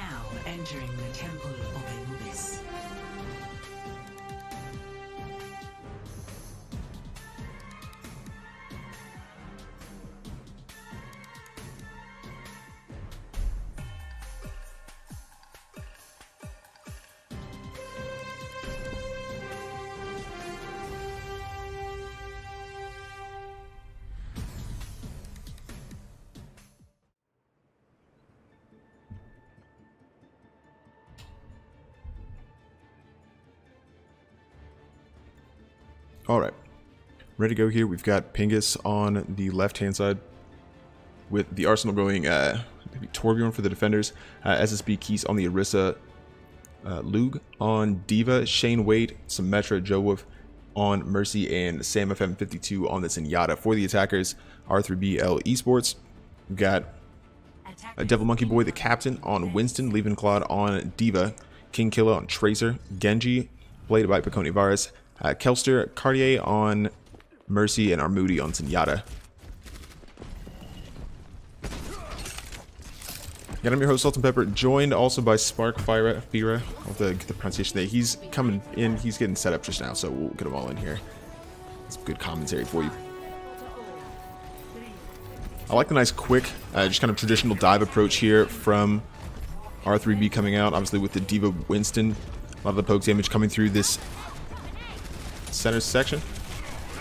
now entering the Temple of Anubis. Alright, ready to go here. We've got Pingus on the left-hand side with the Arsenal going maybe Torbjorn for the defenders, SSB Keys on the Orisa, Lug on Diva, Shane Wade, Symmetra, Joe Wolf on Mercy, and Sam FM52 on the Zenyatta. For the attackers, R3BL Esports, we've got Devil Monkey Boy, the captain, on Winston, Leaving Claude on Diva, King Killa on Tracer, Genji, Blade by Piconi Varus, Kelster, Cartier on Mercy, and Armudi on Zenyatta. Got him, your host, Salt and Pepper, joined also by Spark Fira. I'll have to get the pronunciation there. He's coming in, he's getting set up just now, so we'll get him all in here. It's good commentary for you. I like the nice quick, just kind of traditional dive approach here from R3B coming out, obviously with the Diva Winston. A lot of the poke damage coming through this center section.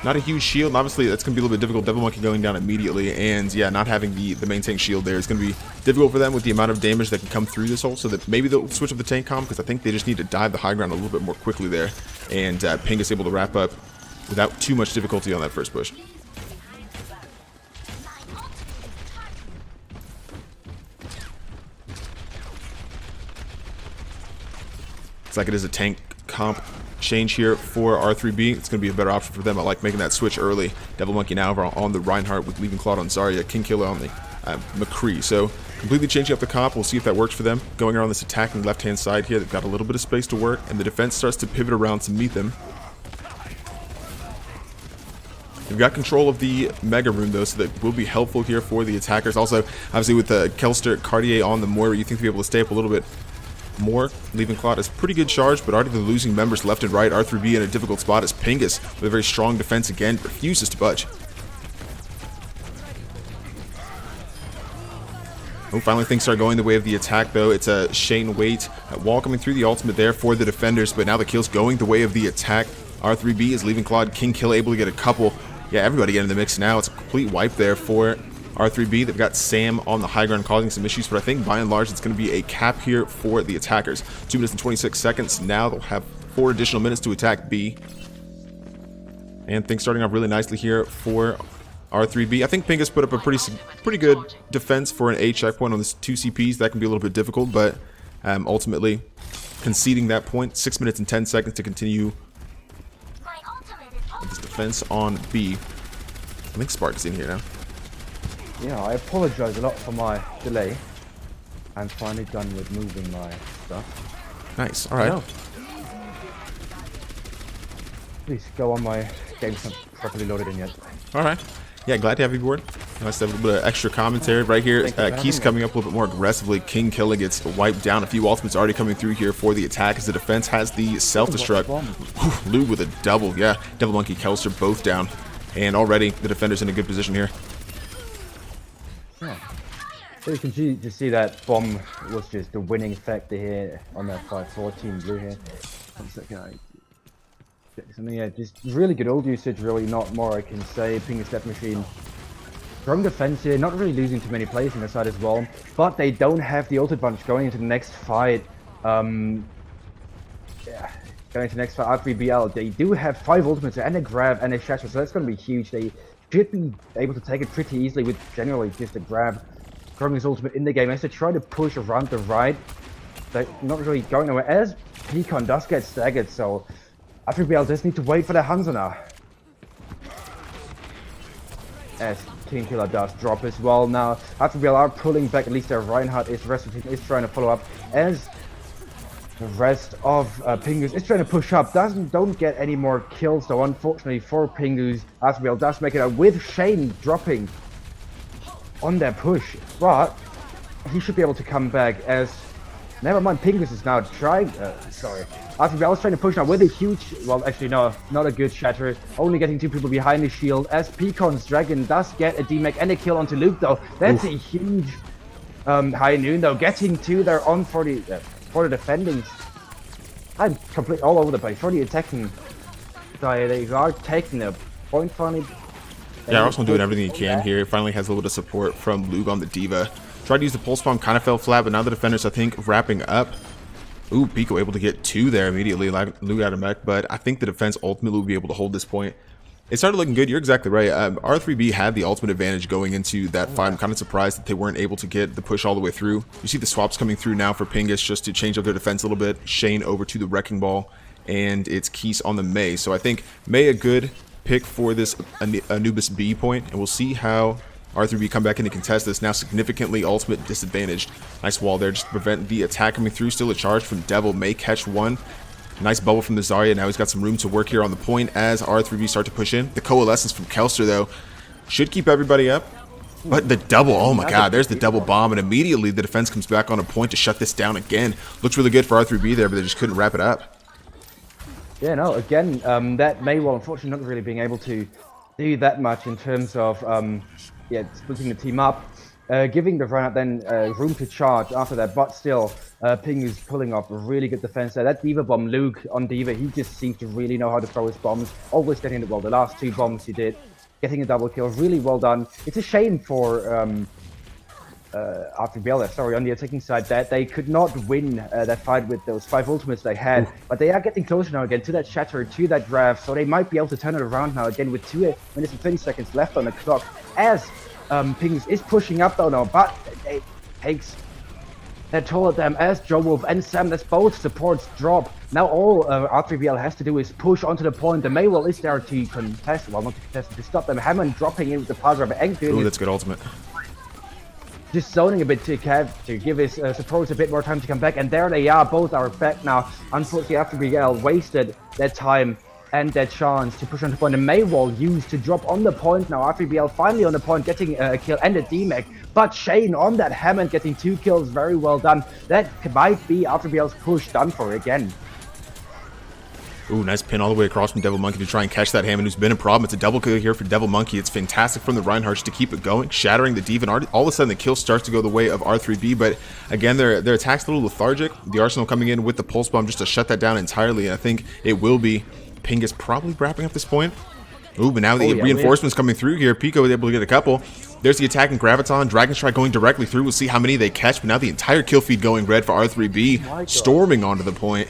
Not a huge shield, and obviously that's going to be a little bit difficult. Devil Monkey going down immediately, and yeah, not having the main tank shield there is going to be difficult for them with the amount of damage that can come through this hole, so that maybe they'll switch up the tank comp, because I think they just need to dive the high ground a little bit more quickly there, and Pingus able to wrap up without too much difficulty on that first push. Looks like it is a tank comp change here for R3B. It's going to be a better option for them. I like making that switch early. Devil Monkey now on the Reinhardt with Leaving Claude on Zarya, King Killer on the McCree. So completely changing up the comp. We'll see if that works for them. Going around this attacking left-hand side here, they've got a little bit of space to work, and the defense starts to pivot around to meet them. They've got control of the Mega Room, though, so that will be helpful here for the attackers. Also, obviously, with Kelster, Cartier on the Moira, you think to be able to stay up a little bit more. Leaving Claude is pretty good charge, but already the losing members left and right. R3B in a difficult spot as Pingus, with a very strong defense again, refuses to budge. Oh, finally things start going the way of the attack, though. It's a Shane Waite wall coming through the ultimate there for the defenders, but now the kill's going the way of the attack. R3B is Leaving Claude, King Kill able to get a couple. Yeah, everybody getting in the mix now. It's a complete wipe there for R3B. They've got Sam on the high ground causing some issues, but I think by and large it's going to be a cap here for the attackers. 2 minutes and 26 seconds. Now they'll have 4 additional minutes to attack B. And things starting off really nicely here for R3B. I think Pingus put up a pretty good defense for an A checkpoint on this 2 CPs. That can be a little bit difficult, but ultimately conceding that point. 6 minutes and 10 seconds to continue this defense on B. I think Spark is in here now. Yeah, I apologize a lot for my delay. I'm finally done with moving my stuff. Nice, alright. Please go on, my game's not properly loaded in yet. Alright. Yeah, glad to have you aboard. Nice to have a little bit of extra commentary right here. Keys coming up a little bit more aggressively. King Killer gets wiped down. A few ultimates already coming through here for the attack as the defense has the self-destruct. Lou with a double, yeah. Devil Monkey, Kelster both down. And already the defender's in a good position here. Yeah. So you can just see that bomb was just the winning factor here on that 5-4 team blue here. Something, yeah, just really good ult usage, really not more I can say. Pingus Death Machine, strong defense here, not really losing too many players in the side as well, but they don't have the ulted bunch going into the next fight. Yeah, going into the next fight, R3BL, they do have 5 ultimates and a grab and a shatter, so that's going to be huge. They should be able to take it pretty easily with generally just a grab. Throwing his ultimate in the game as they try to push around the right. They're not really going nowhere as Pecan does get staggered, so R3BL just need to wait for the Hanzo now. As King Killer does drop as well now. R3BL are pulling back, at least their Reinhardt is, the rest of the team is trying to follow up as the rest of Pingus is trying to push up. Don't get any more kills though, unfortunately for Pingus. R3BL does make it out with Shane dropping on their push, but he should be able to come back as Never mind, Pingus is now trying, sorry. After I was trying to push now with a huge, well actually no, not a good shatter. Only getting 2 people behind the shield as Peacon's Dragon does get a DMAC and a kill onto Luke though. That's a huge high noon though, getting 2 there on for the defending. I'm completely all over the place. For the attacking side, they are taking a point finally. Yeah, Arsenal doing everything he can here. Finally has a little bit of support from Luke on the Diva. Tried to use the pulse bomb, kind of fell flat, but now the defenders, I think, wrapping up. Ooh, Pico able to get 2 there immediately, like Luke out of mech, but I think the defense ultimately will be able to hold this point. It started looking good. You're exactly right. R3B had the ultimate advantage going into that fight. I'm kind of surprised that they weren't able to get the push all the way through. You see the swaps coming through now for Pingus just to change up their defense a little bit. Shane over to the Wrecking Ball, and it's Keese on the Mei. So I think Mei a good pick for this Anubis B point, and we'll see how R3B come back in to contest this. Now significantly ultimate disadvantaged. Nice wall there just to prevent the attack coming through. Still a charge from Devil. May catch 1. Nice bubble from the Zarya. Now he's got some room to work here on the point as R3B start to push in. The coalescence from Kelster though should keep everybody up. But the double, oh my god, there's the double bomb, and immediately the defense comes back on a point to shut this down again. Looks really good for R3B there, but they just couldn't wrap it up. Yeah, no, again, that Mei will unfortunately not really being able to do that much in terms of yeah, splitting the team up, giving the run-up then room to charge after that, but still, Ping is pulling off a really good defense there. That Diva bomb, Luke on Diva, he just seems to really know how to throw his bombs, always getting it well. The last 2 bombs he did, getting a double kill, really well done. It's a shame for RTBL, sorry, on the attacking side, that they could not win that fight with those 5 ultimates they had, but they are getting closer now again to that shatter, to that grab, so they might be able to turn it around now again with 2 minutes and 30 seconds left on the clock, as Pings is pushing up though now, but it takes that toll of them as Joe Wolf and Sam, that's both supports drop. Now all R3BL has to do is push onto the point. The Maywell is there to contest, well not to contest, to stop them. Hammond dropping in with the power of Eng. Ooh, that's good ultimate. Just zoning a bit to Kev to give his supporters a bit more time to come back, and there they are, both are back now. Unfortunately, R3BL wasted their time and their chance to push on the point. The Maywall used to drop on the point now. R3BL finally on the point, getting a kill and a DMAC. But Shane on that Hammond getting 2 kills, very well done. That might be R3BL's push done for again. Ooh, nice pin all the way across from Devil Monkey to try and catch that Hammond, who's been a problem. It's a double kill here for Devil Monkey. It's fantastic from the Reinhardt to keep it going, shattering the Diva, and all of a sudden the kill starts to go the way of R3B, but again, their attack's a little lethargic. The Arsenal coming in with the Pulse Bomb just to shut that down entirely, and I think it will be Pingus probably wrapping up this point. Ooh, but now the reinforcements coming through here. Pico is able to get a couple. There's the attacking Graviton. Dragon Strike going directly through. We'll see how many they catch, but now the entire kill feed going red for R3B, storming onto the point.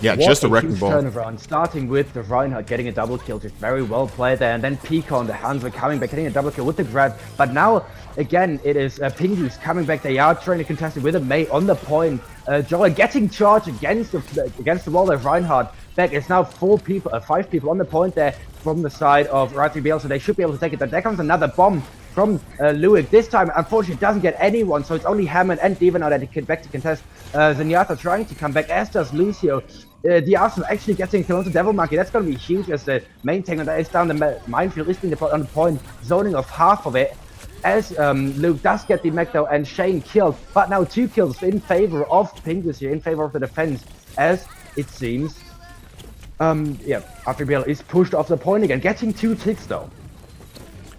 Yeah, what just a wrecking ball. Turnaround, starting with the Reinhardt getting a double kill, just very well played there, and then Pico on the hands were coming back, getting a double kill with the grab. But now, again, it is Pingus coming back. They are trying to contest it with a Mei on the point. Joel getting charged against the wall of Reinhardt. Back, it's now 5 people on the point there from the side of R3BL, so they should be able to take it. But there comes another bomb from Luik. This time, unfortunately, doesn't get anyone, so it's only Hammond and Diva now that get back to contest. Zenyatta trying to come back, as does Lucio. The Arsenal actually getting killed onto Devil Monkey. That's going to be huge as the main tank that is down the minefield is being deployed on the point, zoning off half of it. As Luke does get the mech though, and Shane killed, but now 2 kills in favor of Pingus here, in favor of the defense, as it seems. Yeah, R3BL is pushed off the point again, getting 2 ticks though.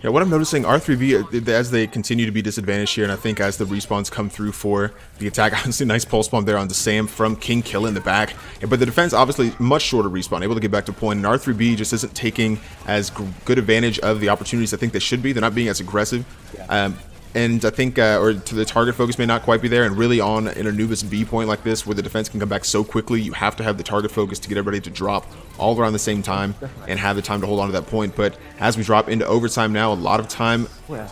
Yeah, what I'm noticing, R3B, as they continue to be disadvantaged here, and I think as the respawns come through for the attack, obviously nice pulse bomb there onto Sam from King Kill in the back. But the defense, obviously, much shorter respawn, able to get back to point, and R3B just isn't taking as good advantage of the opportunities I think they should be. They're not being as aggressive. Yeah. And I think, or to the target focus may not quite be there, and really on an Anubis B point like this, where the defense can come back so quickly, you have to have the target focus to get everybody to drop all around the same time and have the time to hold on to that point. But as we drop into overtime now, a lot of time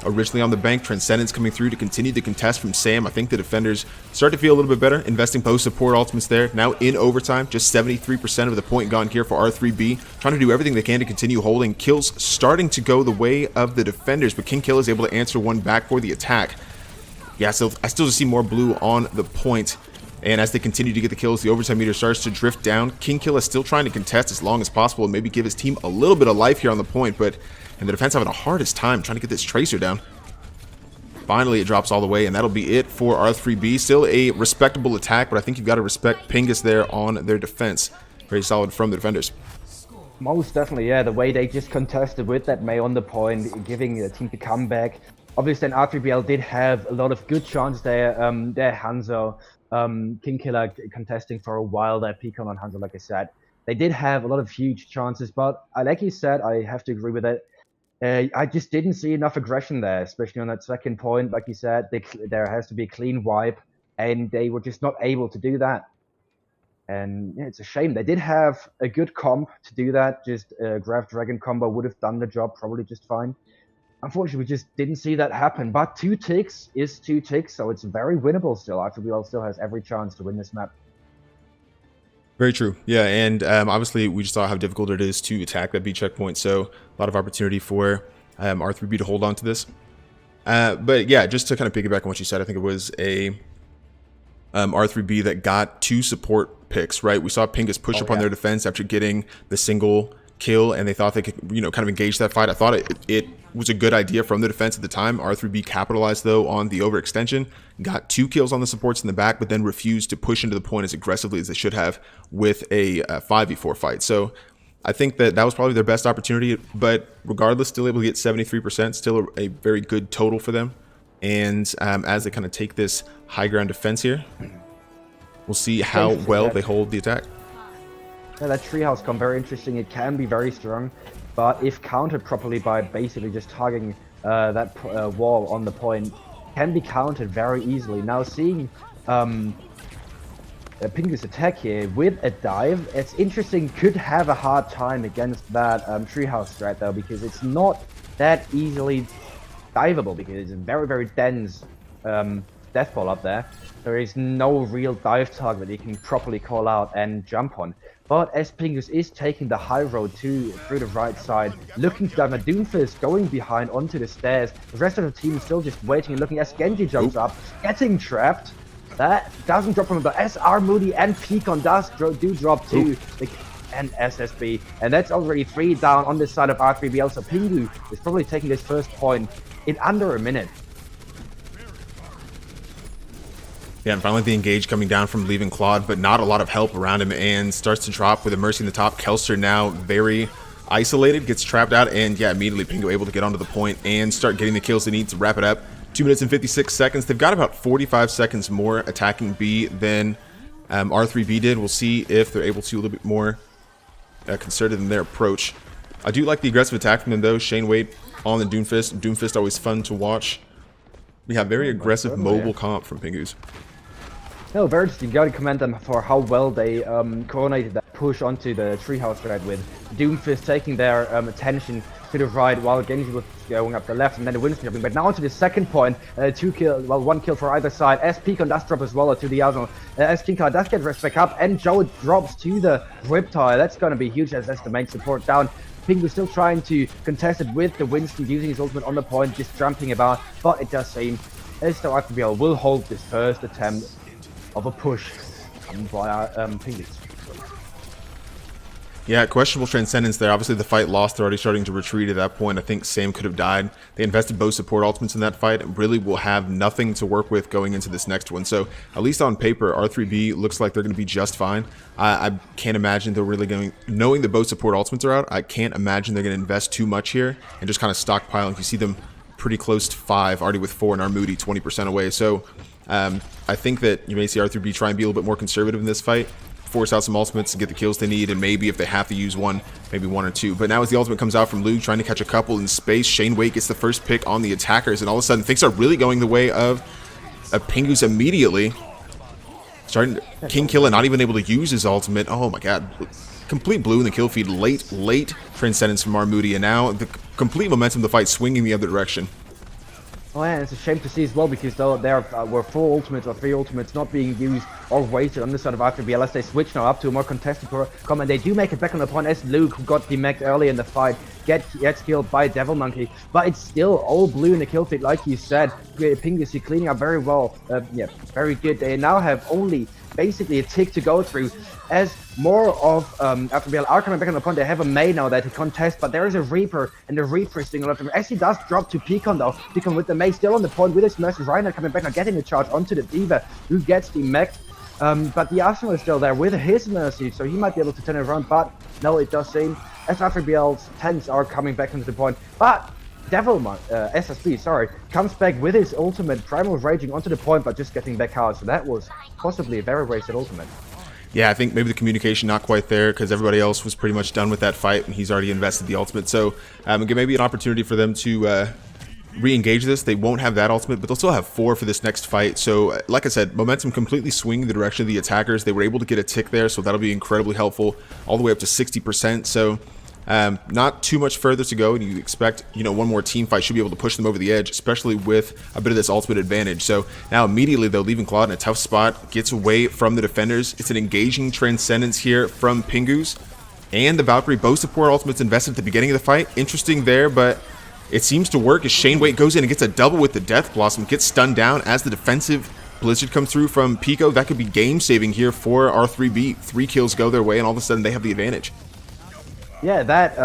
originally on the bank, Transcendence coming through to continue the contest from Sam. I think the defenders start to feel a little bit better, investing post support ultimates there. Now in overtime, just 73% of the point gone here for R3B, trying to do everything they can to continue holding. Kills starting to go the way of the defenders, but King Kill is able to answer one back for the attack. Yeah, so I still just see more blue on the point, and as they continue to get the kills, the overtime meter starts to drift down. King Kill is still trying to contest as long as possible and maybe give his team a little bit of life here on the point, and the defense having the hardest time trying to get this Tracer down. finally it drops all the way, and that'll be it for R3B. Still a respectable attack, but I think you've got to respect Pingus there on their defense. Very solid from the defenders. Most definitely, yeah. The way they just contested with that May on the point, giving the team the comeback. Obviously, then R3BL did have a lot of good chances there. There, Hanzo, King Killer contesting for a while there, Pecan on Hanzo, like I said. They did have a lot of huge chances, but like you said, I have to agree with it. I just didn't see enough aggression there, especially on that second point. Like you said, there has to be a clean wipe, and they were just not able to do that. And yeah, it's a shame. They did have a good comp to do that. Just Graph Dragon combo would have done the job probably just fine. Unfortunately, we just didn't see that happen. But 2 ticks is 2 ticks, so it's very winnable still. RWL still has every chance to win this map. Very true. Yeah, and obviously we just saw how difficult it is to attack that B checkpoint, so a lot of opportunity for R3B to hold on to this. But yeah, just to kind of piggyback on what you said, I think it was a R3B that got 2 support picks, right? We saw Pingus push up on their defense after getting the single kill, and they thought they could, you know, kind of engage that fight. I thought it was a good idea from the defense at the time. R3B capitalized, though, on the overextension, got 2 kills on the supports in the back, but then refused to push into the point as aggressively as they should have with a 5v4 fight. So I think that was probably their best opportunity, but regardless, still able to get 73%, still a very good total for them. And as they kind of take this high ground defense here, we'll see how well they hold the attack. Yeah, that treehouse comp, very interesting. It can be very strong, but if countered properly by basically just targeting that wall on the point, can be countered very easily. Now seeing Pingus attack here with a dive, it's interesting, could have a hard time against that treehouse strat though, because it's not that easily diveable, because it's a very, very dense death ball up there. There is no real dive target that you can properly call out and jump on. But as Pingus is taking the high road through the right side, looking to dive, and Doomfist going behind onto the stairs. The rest of the team is still just waiting and looking as Genji jumps up, getting trapped. That doesn't drop from him, but SR Moody and Pecan do drop too. And SSB. And that's already 3 down on this side of R3BL. So Pingu is probably taking this first point in under a minute. Yeah, and finally the engage coming down from leaving Claude, but not a lot of help around him, and starts to drop with a Mercy in the top. Kelster now very isolated, gets trapped out, and yeah, immediately Pingu able to get onto the point and start getting the kills they need to wrap it up. 2 minutes and 56 seconds. They've got about 45 seconds more attacking B than R3B did. We'll see if they're able to a little bit more concerted in their approach. I do like the aggressive attack from them though. Shane Wade on the Doomfist. Doomfist always fun to watch. We have very aggressive mobile comp from Pingus. No, very interesting. Gotta commend them for how well they coordinated that push onto the treehouse thread, with Doomfist taking their attention to the right while Genji was going up the left, and then the Winston jumping. But now onto the second point, 2 kill, well, 1 kill for either side. As Pecan does drop as well to the outside. As King Killer does get rushed back up, and Joe drops to the Riptide. That's gonna be huge as that's the main support down. Pingu still trying to contest it with the Winston, using his ultimate on the point, just jumping about, but it does seem as though RWL will hold this first attempt of a push via Pingu. Yeah, questionable transcendence there. Obviously the fight lost. They're already starting to retreat at that point. I think Sam could have died. They invested both support ultimates in that fight and really will have nothing to work with going into this next one. So at least on paper, R3B looks like they're going to be just fine. I can't imagine they're really going, knowing that both support ultimates are out, I can't imagine they're going to invest too much here and just kind of stockpiling. You see them pretty close to 5, already with 4 and Armoody 20% away. So I think that you may see R3B try and be a little bit more conservative in this fight, force out some ultimates to get the kills they need, and maybe if they have to use one, maybe 1 or 2. But now as the ultimate comes out from Luke, trying to catch a couple in space, Shane Wade gets the first pick on the attackers, and all of a sudden things are really going the way of Pingus immediately. Starting to King Killer not even able to use his ultimate. Oh my god. Complete blue in the kill feed. Late transcendence from Armoody, and now the complete momentum of the fight swinging the other direction. Oh yeah, it's a shame to see as well, because there were 4 ultimates or 3 ultimates not being used or wasted on this side of R3BL as they switch now up to a more contested comment. They do make it back on the point as Luke, who got demacked early in the fight, gets killed by Devil Monkey, but it's still all blue in the kill feed, like you said. Pingus, you're cleaning up very well. Yeah, very good. They now have only basically a tick to go through. as more of FBL are coming back on the point. They have a Mei now that to contest, but there is a Reaper, and the Reaper is doing a lot of damage. Actually does drop to Peacon though. Peacon with the Mei still on the point with his Mercy. Reinhardt coming back now, getting a charge onto the Diva, who gets the mech. But the Arsenal is still there with his Mercy, so he might be able to turn it around, but no, it does seem as FBL's tanks are coming back into the point. But SSB, sorry, comes back with his ultimate, Primal Raging onto the point, but just getting back out. So that was possibly a very wasted ultimate. Yeah, I think maybe the communication not quite there because everybody else was pretty much done with that fight and he's already invested the ultimate. So maybe an opportunity for them to re-engage this. They won't have that ultimate, but they'll still have 4 for this next fight. So like I said, momentum completely swinging the direction of the attackers. They were able to get a tick there, so that'll be incredibly helpful, all the way up to 60%. So not too much further to go, and you expect, one more team fight should be able to push them over the edge, especially with a bit of this ultimate advantage. So now immediately they'll leaving Claude in a tough spot, gets away from the defenders. It's an engaging Transcendence here from Pingus, and the Valkyrie bow support ultimates invested at the beginning of the fight. Interesting there, but it seems to work as Shane Wait goes in and gets a double with the Death Blossom, gets stunned down as the defensive Blizzard comes through from Pico. That could be game-saving here for R3B. 3 kills go their way, and all of a sudden they have the advantage. Yeah, that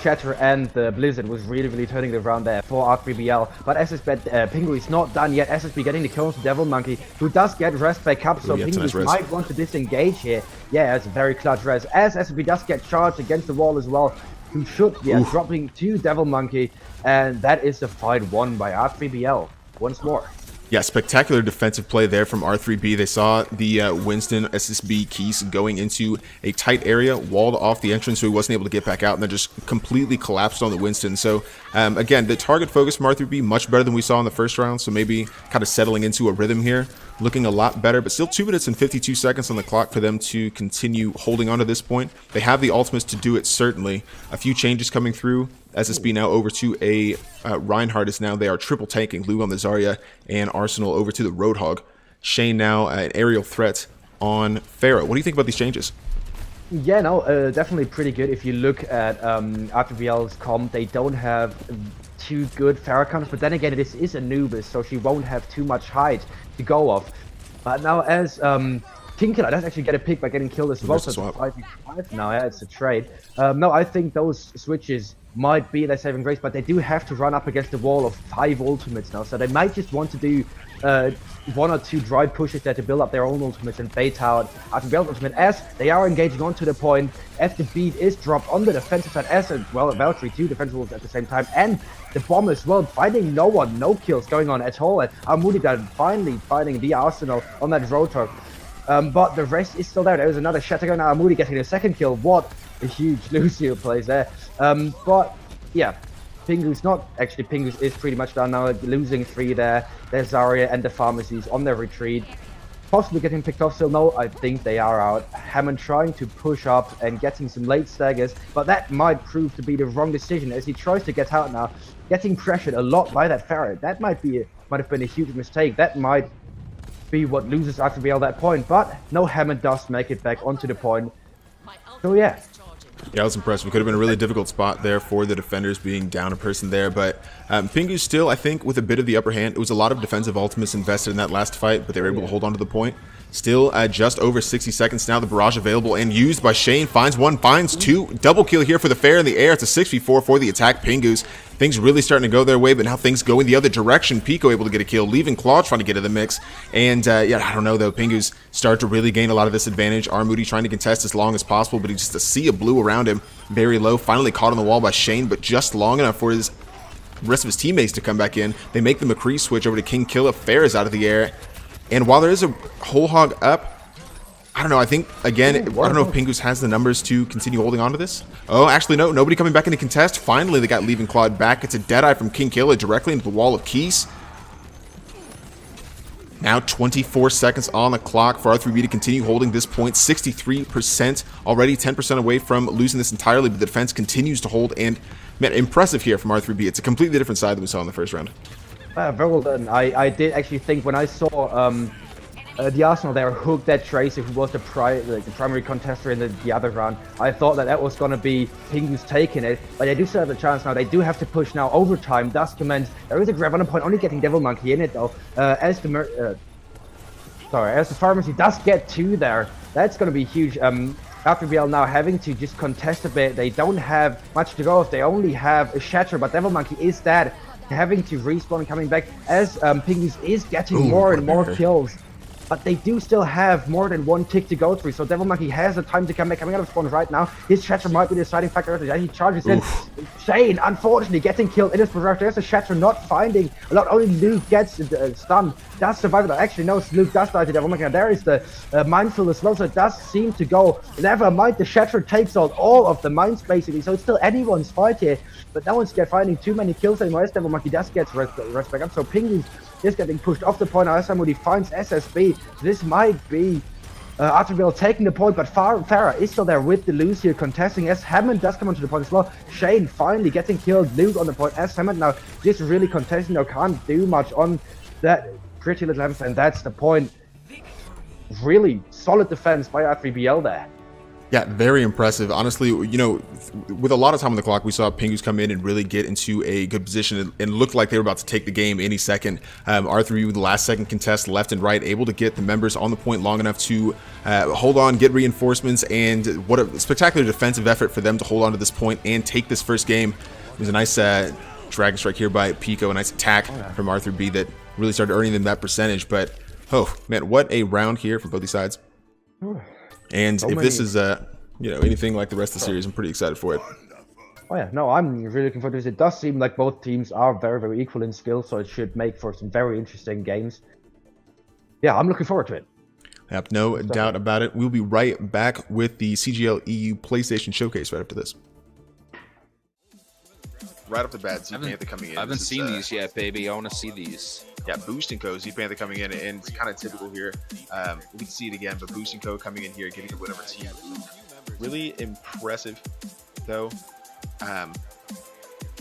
Shatter and the Blizzard was really turning it around there for R3BL. But SSB Pingu is not done yet. SSB getting the kill on the Devil Monkey, who does get res back up, so Pingu nice might want to disengage here. Yeah, it's a very clutch res. As SSB does get charged against the wall as well, who should, dropping to Devil Monkey, and that is the fight won by R3BL once more. Yeah, spectacular defensive play there from R3B. They saw the Winston SSB Keys going into a tight area, walled off the entrance, so he wasn't able to get back out, and then just completely collapsed on the Winston. So, again, the target focus from R3B, much better than we saw in the first round, so maybe kind of settling into a rhythm here. Looking a lot better, but still 2 minutes and 52 seconds on the clock for them to continue holding on to this point. They have the ultimates to do it, certainly. A few changes coming through. SSB now over to a Reinhardt is now, they are triple tanking Lou on the Zarya, and Arsenal over to the Roadhog. Shane now an aerial threat on Pharaoh. What do you think about these changes? Yeah, no, definitely pretty good. If you look at RTVL's comp, they don't have too good Pharaoh counters, but then again, this is Anubis, so she won't have too much height to go off. But now as King Killer does actually get a pick by getting killed as well, so it's 5v5 now, yeah, it's a trade. No, I think those switches might be their saving grace, but they do have to run up against the wall of 5 ultimates now, so they might just want to do 1 or 2 drive pushes there to build up their own ultimates and bait out RTVL's ultimate as they are engaging onto the point, as the beat is dropped on the defensive side, as well, Valkyrie 2 defensive wolves at the same time, and the bomb as well, finding no one, no kills going on at all, and Armudigan finally finding the Arsenal on that Rotor. But the rest is still there. There was another Shatter going now. Armudi getting a second kill. What a huge Lucio plays there. But yeah, Pingu's not actually. Pingu's is pretty much done now. Losing 3 there. There's Zarya and the pharmacies on their retreat. Possibly getting picked off still. No, I think they are out. Hammond trying to push up and getting some late staggers, but that might prove to be the wrong decision as he tries to get out now. Getting pressured a lot by that Ferret. That might have been a huge mistake. That might be what loses RTVL that point, but no, Hammond does make it back onto the point. So yeah. Yeah, I was impressed. It could have been a really difficult spot there for the defenders being down a person there, but Pingu still, I think, with a bit of the upper hand. It was a lot of defensive ultimates invested in that last fight, but they were able to hold on to the point. Still at just over 60 seconds now, the barrage available and used by Shane. Finds 1, finds 2. Double kill here for the Fair in the air. It's a 6v4 for the attack Pingus. Things really starting to go their way, but now things going the other direction. Pico able to get a kill, leaving Claude trying to get in the mix. And yeah, I don't know though. Pingus start to really gain a lot of this advantage. Armudi trying to contest as long as possible, but he's just a sea of blue around him. Very low. Finally caught on the wall by Shane, but just long enough for his rest of his teammates to come back in. They make the McCree switch over to King Killa. Fair is out of the air. And while there is a whole hog up, I don't know, I think, again, I don't know if Pingus has the numbers to continue holding on to this. Oh, actually, no, nobody coming back into contest. Finally, they got leaving Claude back. It's a Deadeye from King Killa directly into the wall of Keys. Now 24 seconds on the clock for R3B to continue holding this point. 63% already, 10% away from losing this entirely, but the defense continues to hold. And, man, impressive here from R3B. It's a completely different side than we saw in the first round. Very well done. I did actually think when I saw the Arsenal there hook that Tracer, who was the primary contester in the other round, I thought that was going to be Pingus taking it, but they do still have a chance now. They do have to push now. Overtime does commence. There is a grab on a point, only getting Devil Monkey in it though. As the pharmacy does get 2 there, That's going to be huge. After BL now having to just contest a bit, they don't have much to go off. They only have a Shatter, but Devil Monkey is dead. Having to respawn and coming back as Pingus is getting more and more kills. But they do still have more than one tick to go through, so Devil Monkey has the time to come back. Coming out of spawn right now, his Shatter might be the deciding factor. He charges in. Shane, unfortunately, getting killed in his berserk. There's a Shatter not finding. Not only Luke gets stunned, does survive it. Actually, no, Luke does die to Devil Monkey. There is the mindfulness low, so it does seem to go. Never mind, the Shatter takes out all of the mines basically, so it's still anyone's fight here. But no one's finding too many kills anymore as Devil Monkey does get rest back up. So Pingus is getting pushed off the point now as somebody finds SSB. This might be Arterville taking the point, but Farah is still there with the lose here contesting as Hammond does come onto the point as well. Shane finally getting killed. Luke on the point as Hammond now just really contesting. Now can't do much on that pretty little hamster, and that's the point. Really solid defense by R3BL there. Yeah, very impressive. Honestly, you know, with a lot of time on the clock, we saw Pingus come in and really get into a good position and looked like they were about to take the game any second. R3 with the last second contest left and right, able to get the members on the point long enough to hold on, get reinforcements, and what a spectacular defensive effort for them to hold on to this point and take this first game. It was a nice Dragon Strike here by Pico, a nice attack from R3B that really started earning them that percentage. But, oh, man, what a round here for both these sides. And if this is, you know, anything like the rest of the series, I'm pretty excited for it. Oh yeah, no, I'm really looking forward to this. It does seem like both teams are very, very equal in skill, so it should make for some very interesting games. Yeah, I'm looking forward to it. I have no doubt about it. We'll be right back with the CGL EU PlayStation Showcase right after this. Right off the bat, Z Panther coming in. I haven't seen these yet, baby. I want to see these. Yeah, Boost & Co. Z Panther coming in, and it's kind of typical here. We can see it again, but Boost & Co. coming in here, getting the win over Team Blue. Really impressive, though.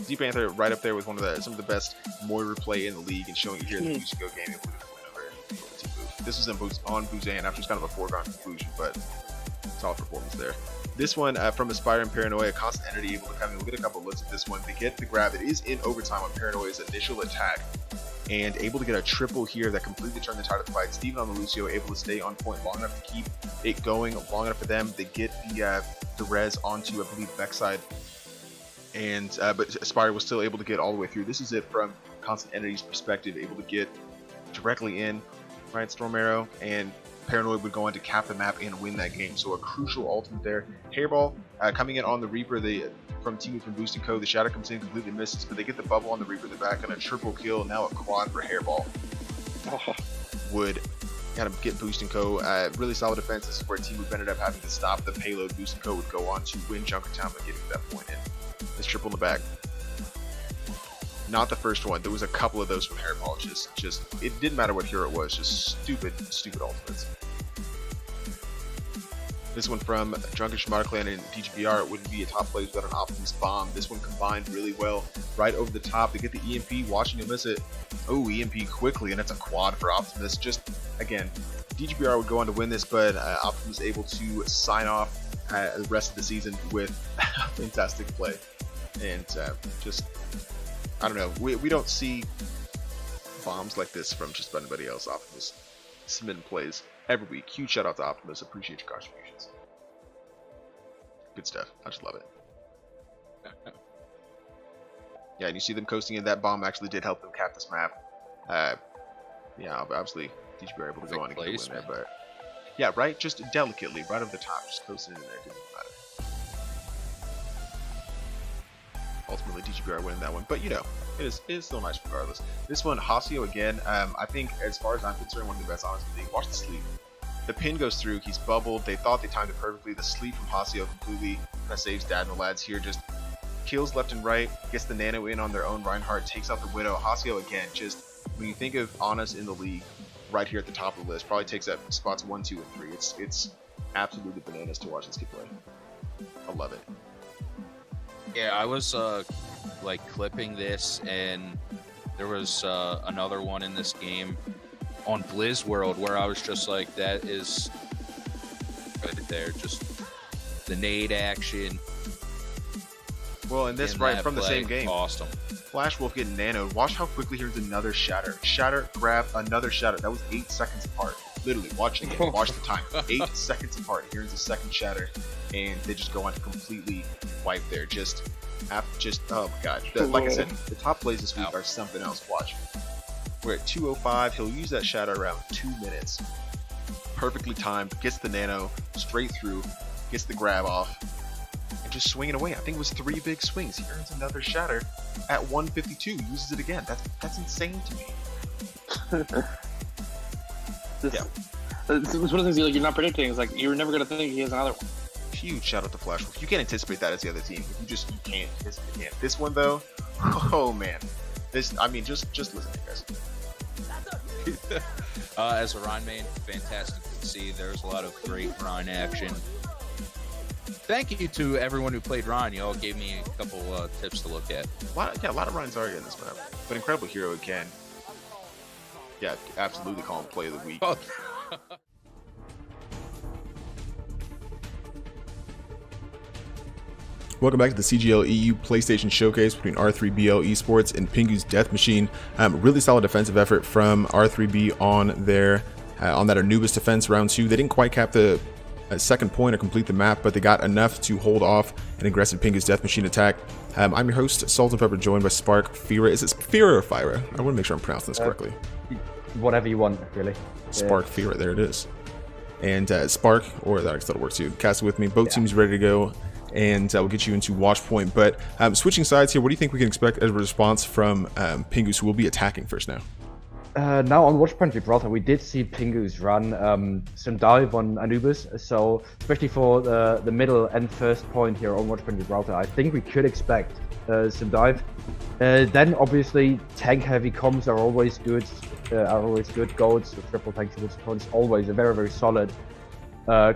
Z Panther right up there with some of the best Moira play in the league, and showing you here the Boost & Co. game able to win over Team Blue. This was on Buzan after it's kind of a foregone conclusion, but solid performance there. This one from Aspire and Paranoia, Constant Entity able to come in. We'll get a couple looks at this one. They get the grab. It is in overtime on Paranoia's initial attack, and able to get a triple here that completely turned the tide of the fight. Steven on the Lucio able to stay on point long enough to keep it going long enough for them. They get the res onto, I believe, backside, and but Aspire was still able to get all the way through. This is it from Constant Entity's perspective, able to get directly in, right? Storm Arrow and Paranoid would go on to cap the map and win that game. So a crucial ultimate there. Hairball coming in on the Reaper from Team from Boost & Co. The Shadow comes in, completely misses, but they get the bubble on the Reaper. They're back on a triple kill, now a quad for Hairball. Would kind of get Boost & Co. Really solid defense. This is where Team would ended up having to stop the payload. Boost & Co. would go on to win Junkertown by getting to that point in. This triple in the back. Not the first one. There was a couple of those from Hairball. Just it didn't matter what hero it was. Just stupid ultimates. This one from Drunken Shimada Clan and DGBR, it wouldn't be a top play without an Optimus bomb. This one combined really well, right over the top. They get the EMP, watching him miss it. Oh, EMP quickly, and it's a quad for Optimus. Just, again, DGBR would go on to win this, but Optimus able to sign off the rest of the season with fantastic play. And just, I don't know, we don't see bombs like this from just about anybody else. Optimus submitting plays every week. Huge shout out to Optimus. Appreciate your contributions. Good stuff. I just love it. Yeah, and you see them coasting in. That bomb actually did help them cap this map. Yeah, obviously DGB able to go on and get the win there, but yeah, right, just delicately, right over the top, just coasting in there. Didn't matter. Ultimately, DGBR winning that one, but you know, it is still nice regardless. This one, Hasio again. I think, as far as I'm concerned, one of the best honestly. Watch the sleep. The pin goes through. He's bubbled. They thought they timed it perfectly. The sleep from Hasio completely kind of saves Dad and the lads here. Just kills left and right. Gets the nano in on their own. Reinhardt takes out the Widow. Hasio again. Just when you think of Honest in the league, right here at the top of the list, probably takes up spots 1, 2, and 3. It's absolutely bananas to watch this kid play. I love it. Yeah, I was like clipping this, and there was another one in this game on Blizz World where I was just like, that is right there, just the nade action. Well, and this right from the same game. Awesome. Flash Wolf getting nanoed. Watch how quickly here's another shatter. Shatter, grab, another shatter. That was 8 seconds apart. Literally, watch it again. Watch the time. 8 seconds apart. Here's the second shatter, and they just go on to completely wipe there. Oh my god. Like I said, the top plays this week are something else. Watch. We're at 2:05. He'll use that shatter around 2 minutes. Perfectly timed. Gets the nano straight through. Gets the grab off. And just swinging away. I think it was 3 big swings. He earns another shatter at 152. Uses it again. That's insane to me. Yeah. It's one of the things you're not predicting. It's like you're never gonna think he has another one. Huge shout out to Flash Wolf. You can't anticipate that as the other team. You can't anticipate it. This one though, oh man. Just listen, guys. As a Rhine main, fantastic to see. There's a lot of great Rhine action. Thank you to everyone who played Rhine. You all gave me a couple tips to look at. A lot of Rhines are in this map, but Incredible Hero again. Yeah, absolutely call him play of the week. Oh. Welcome back to the CGL EU PlayStation Showcase between R3BL Esports and Pingu's Death Machine. Really solid defensive effort from R3B on their on that Anubis defense round 2. They didn't quite cap the second point or complete the map, but they got enough to hold off an aggressive Pingu's Death Machine attack. I'm your host, Salt and Pepper, joined by Spark, Fira. Is it Fira or Fira? I want to make sure I'm pronouncing this correctly. Whatever you want, really. Spark, Fira, there it is. And Spark, or that still works too. Cast it with me. Both teams ready to go. And we'll get you into watch point. But switching sides here, what do you think we can expect as a response from Pingus, who will be attacking first now? Now on watch point Gibraltar, we did see Pingus run some dive on Anubis. So especially for the middle and first point here on watch point Gibraltar, I think we could expect some dive. Then obviously tank heavy comms are always good. Golds, triple tank, triple support is always a very, very solid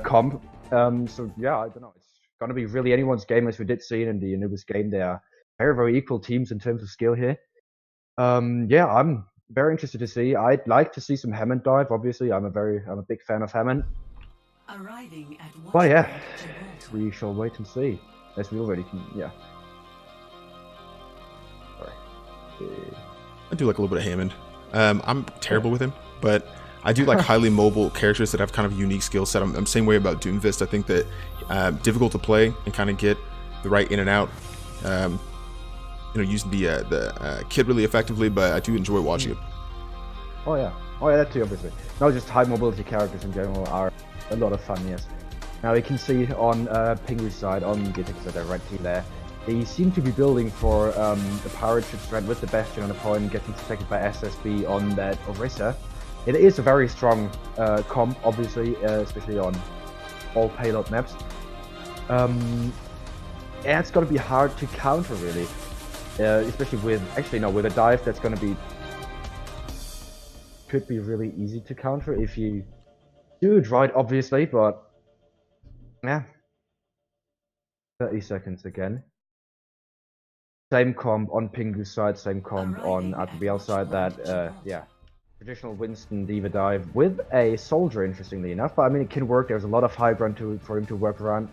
comp. So yeah, I don't know. It's gonna be really anyone's game, as we did see in the Anubis game. They are very, very equal teams in terms of skill here. Yeah, I'm very interested to see. I'd like to see some Hammond dive. Obviously, I'm a big fan of Hammond. Arriving at But yeah, we shall wait and see. As we already can, yeah. Sorry. I do like a little bit of Hammond. I'm terrible with him, but I do like highly mobile characters that have kind of a unique skill set. I'm the same way about Doomfist. I think that difficult to play and kind of get the right in and out. Using the kit really effectively, but I do enjoy watching it. Oh yeah, that too, obviously. Not just high mobility characters in general are a lot of fun, yes. Now you can see on Pingu's side, on the side directly there, they seem to be building for the pirate ship strength with the Bastion on the point, getting protected by SSB on that Orisa. It is a very strong comp, obviously, especially on all payload maps. And it's going to be hard to counter, really. Especially with a dive that's going to could be really easy to counter if you do it right, obviously, but yeah. 30 seconds again. Same comp on Pingu's side, same comp on RTBL side. That yeah, traditional Winston Diva dive with a soldier, interestingly enough. But I mean, it can work. There's a lot of high ground for him to work around.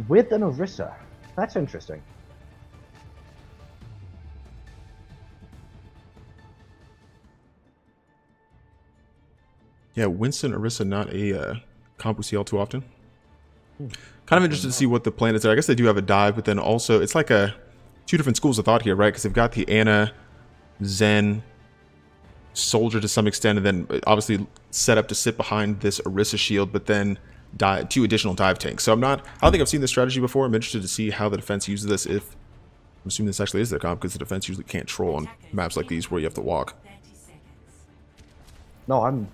With an Orisa, that's interesting. Yeah, Winston Orisa, not a comp we see all too often. Kind of interested to see what the plan is there. I guess they do have a dive, but then also it's like two different schools of thought here, right? Because they've got the Ana, Zen, Soldier to some extent, and then obviously set up to sit behind this Orisa shield, but then 2 additional dive tanks. So I don't think I've seen this strategy before. I'm interested to see how the defense uses this. I'm assuming this actually is their comp, because the defense usually can't troll on maps like these where you have to walk. No, I'm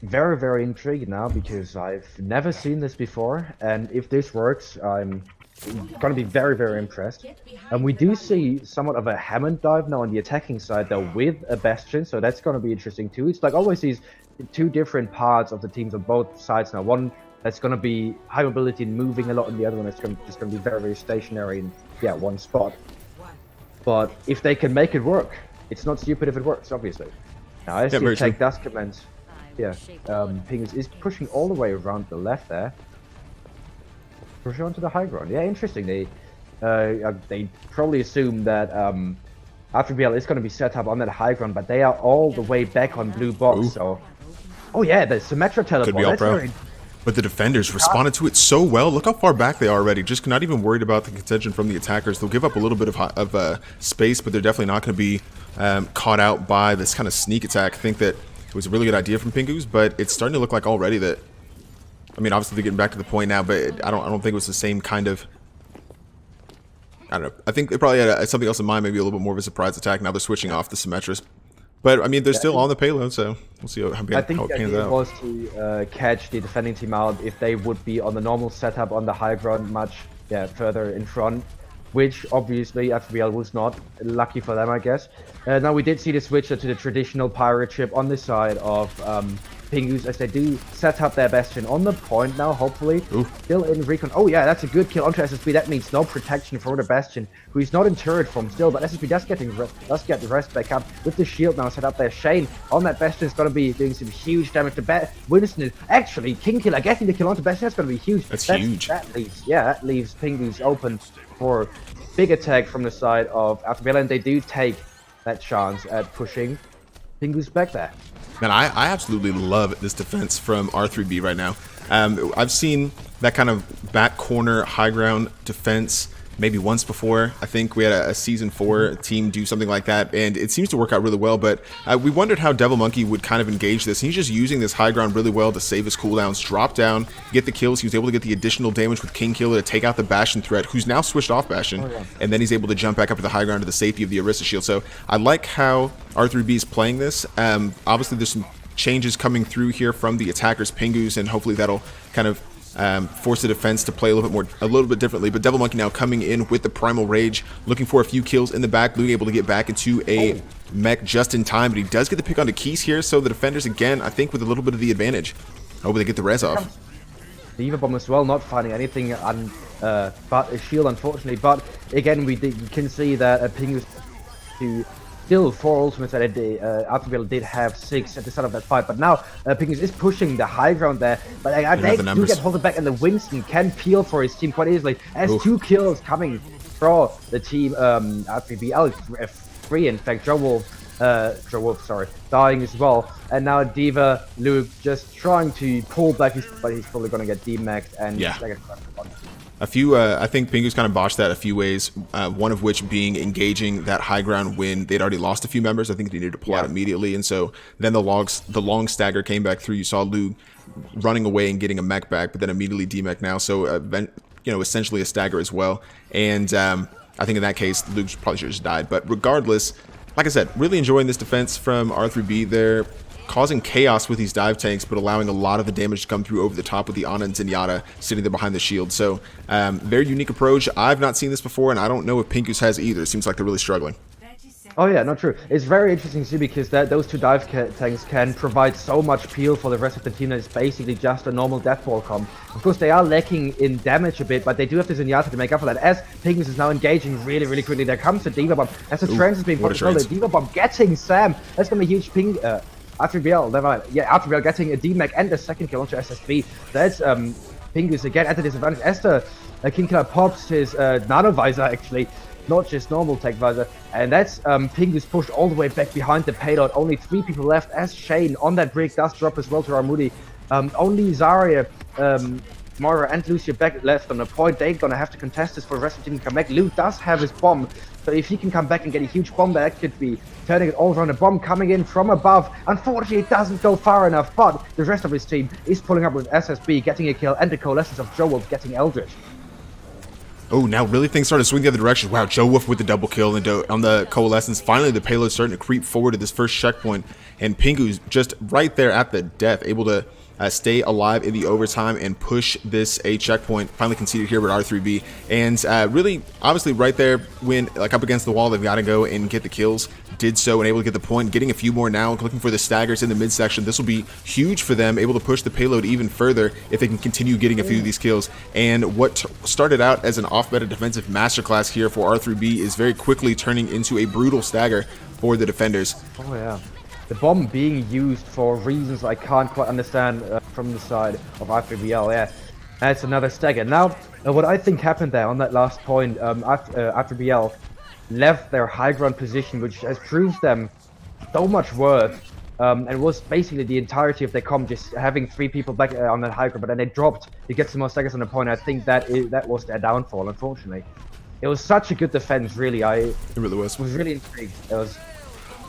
very, very intrigued now because I've never seen this before, and if this works, I'm going to be very, very impressed. And we do see somewhat of a Hammond dive now on the attacking side, though, with a Bastion, so that's going to be interesting too. It's like always these 2 different parts of the teams on both sides now. One that's going to be high mobility and moving a lot, and the other one is just going to be very, very stationary in one spot. But if they can make it work, it's not stupid if it works, obviously. Now, as the attack does commence. Yeah, Pingus is pushing all the way around the left there. Pushing onto the high ground. Yeah, interesting. They probably assume that RTBL is going to be set up on that high ground, but they are all the way back on blue box. Ooh. So, oh yeah, the Symmetra teleport. Could be all That's pro. very- But the defenders responded to it so well. Look how far back they are already. Just not even worried about the contention from the attackers. They'll give up a little bit of space, but they're definitely not going to be caught out by this kind of sneak attack. I think that it was a really good idea from Pingu's, but it's starting to look like already that. I mean, obviously they're getting back to the point now, but I don't think it was the same kind of. I don't know. I think they probably had something else in mind, maybe a little bit more of a surprise attack. Now they're switching off the Symmetras. But, I mean, they're still on the payload, so we'll see how I think it the pans idea out. was to catch the defending team out if they would be on the normal setup on the high ground much further in front, which obviously FBL was not. Lucky for them, I guess. Now we did see the switch to the traditional pirate ship on the side of Pingus as they do set up their Bastion on the point now, hopefully. Ooh. Still in recon. Oh yeah, that's a good kill onto SSB. That means no protection for the Bastion, who is not in turret form still, but SSB does get the rest back up with the shield now set up there. Shane on that Bastion is going to be doing some huge damage to Winston is actually King Killer getting the kill onto Bastion. That's going to be huge. That's huge. That leaves Pingus open for big attack from the side of FBL, and they do take that chance at pushing Pingus back there. Man, I absolutely love this defense from R3B right now. I've seen that kind of back corner, high ground defense maybe once before. I think we had a Season 4 team do something like that, and it seems to work out really well, but we wondered how Devil Monkey would kind of engage this, and he's just using this high ground really well to save his cooldowns, drop down, get the kills. He was able to get the additional damage with King Killer to take out the Bastion threat, who's now switched off Bastion, and then he's able to jump back up to the high ground to the safety of the Orisa shield. So I like how R3B is playing this. Obviously, there's some changes coming through here from the attackers, Pingus, and hopefully that'll kind of force the defense to play a little bit differently. But Devil Monkey now coming in with the Primal Rage, looking for a few kills in the back. Luke able to get back into a mech just in time, but he does get the pick onto Keys here, so the defenders again, I think, with a little bit of the advantage. Hope they get the res off. The Eva Bomb as well, not finding anything but a shield, unfortunately. But again, you can see that Pingus to still 4 ultimates that RTBL did have 6 at the start of that fight, but now Pingus is pushing the high ground there, but they do get holded back, and the Winston can peel for his team quite easily as 2 kills coming for the team RTBL, 3 in fact. Joe Wolf, dying as well, and now Diva Luke just trying to pull back but he's probably going to get demaxed and A few, I think Pingu's kind of botched that a few ways, one of which being engaging that high ground when they'd already lost a few members. I think they needed to pull out immediately, and so then the long stagger came back through. You saw Lug running away and getting a mech back, but then immediately demech now, so essentially a stagger as well. And I think in that case, Lug probably should have just died. But regardless, like I said, really enjoying this defense from R3B. They're causing chaos with these dive tanks, but allowing a lot of the damage to come through over the top with the Ana and Zenyatta sitting there behind the shield. So very unique approach. I've not seen this before, and I don't know if Pinkus has either. It seems like they're really struggling. Oh yeah, not true. It's very interesting to see because those 2 dive tanks can provide so much peel for the rest of the team that it's basically just a normal death ball comp. Of course, they are lacking in damage a bit, but they do have the Zenyatta to make up for that. As Pingus is now engaging really, really quickly, there comes the Diva Bomb. As the trance is being put as well, the Diva Bomb getting Sam. That's going to be a huge ping. RTBL, never mind. Yeah, RTBL getting a DMAC and the second kill onto SSB. That's Pingus again at the disadvantage. As the King Killer pops his nano visor, actually, not just normal tech visor, and that's Pingus pushed all the way back behind the payload. Only 3 people left as Shane on that brick does drop as well to Armudi. Only Zarya, Moira and Lucia back left on the point. They're gonna have to contest this for the rest of the team to come back. Luke does have his bomb, so if he can come back and get a huge bomb, that could be turning it all around. A bomb coming in from above. Unfortunately, it doesn't go far enough, but the rest of his team is pulling up with SSB, getting a kill, and the coalescence of Joe Wolf getting Eldritch. Oh, now really things started to swing the other direction. Wow, Joe Wolf with the double kill on the coalescence. Finally, the payload starting to creep forward to this first checkpoint, and Pingu's just right there at the death, able to stay alive in the overtime and push this a checkpoint. Finally conceded here with R3B, and really, obviously, right there when like up against the wall, they've got to go and get the kills. Did so and able to get the point, getting a few more now, looking for the staggers in the midsection. This will be huge for them, able to push the payload even further if they can continue getting a few of these kills. And what started out as an off-meta defensive masterclass here for R3B is very quickly turning into a brutal stagger for the defenders. Oh yeah. The bomb being used for reasons I can't quite understand from the side of R3BL, yeah. That's another stagger. Now, what I think happened there on that last point, R3BL left their high ground position, which has proved them so much worth. And was basically the entirety of their comp, just having 3 people back on that high ground, but then they dropped to get some more seconds on the point. I think that was their downfall, unfortunately. It was such a good defense, really. It really was really intrigued. It was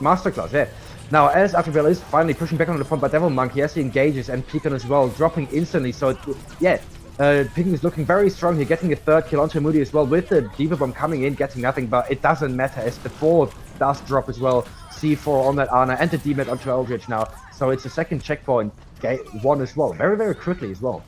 masterclass, yeah. Now, as Afterbill is finally pushing back on the point by Devil Monkey, as he engages, and Pecan as well, dropping instantly. So, yeah, Pecan is looking very strong here, getting a 3rd kill onto Moody as well, with the Diva Bomb coming in, getting nothing, but it doesn't matter, as the 4th does drop as well. C4 on that Ana, and the D-Med onto Eldritch now. So it's a 2nd checkpoint, 1 as well, very, very quickly as well.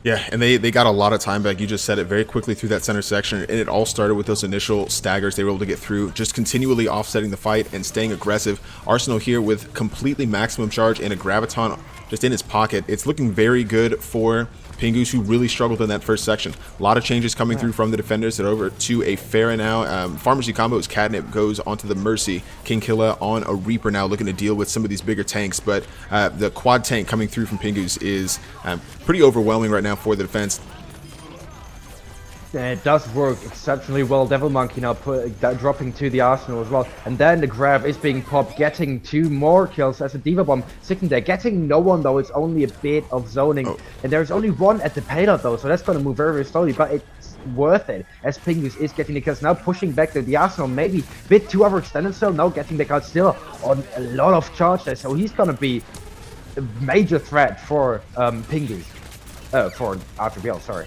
Yeah, and they got a lot of time back. You just said it, very quickly through that center section, and it all started with those initial staggers they were able to get through, just continually offsetting the fight and staying aggressive. Arsenal here with completely maximum charge and a Graviton just in his pocket. It's looking very good for Pingus, who really struggled in that first section. A lot of changes coming through from the defenders. They're over to a Pharah now. Pharmacy combo is Catnip, goes onto the Mercy. King Killa on a Reaper now, looking to deal with some of these bigger tanks. But the quad tank coming through from Pingus is pretty overwhelming right now for the defense. And it does work exceptionally well. Devil Monkey now dropping to the Arsenal as well. And then the grab is being popped, getting 2 more kills as a Diva Bomb sitting there. Getting no one though, it's only a bit of zoning. And there's only 1 at the payload though, so that's going to move very, very slowly. But it's worth it, as Pingus is getting the kills. Now pushing back to the Arsenal, maybe a bit too overextended still. Now getting back out still on a lot of charge there. So he's going to be a major threat for Pingus. For RTBL, sorry.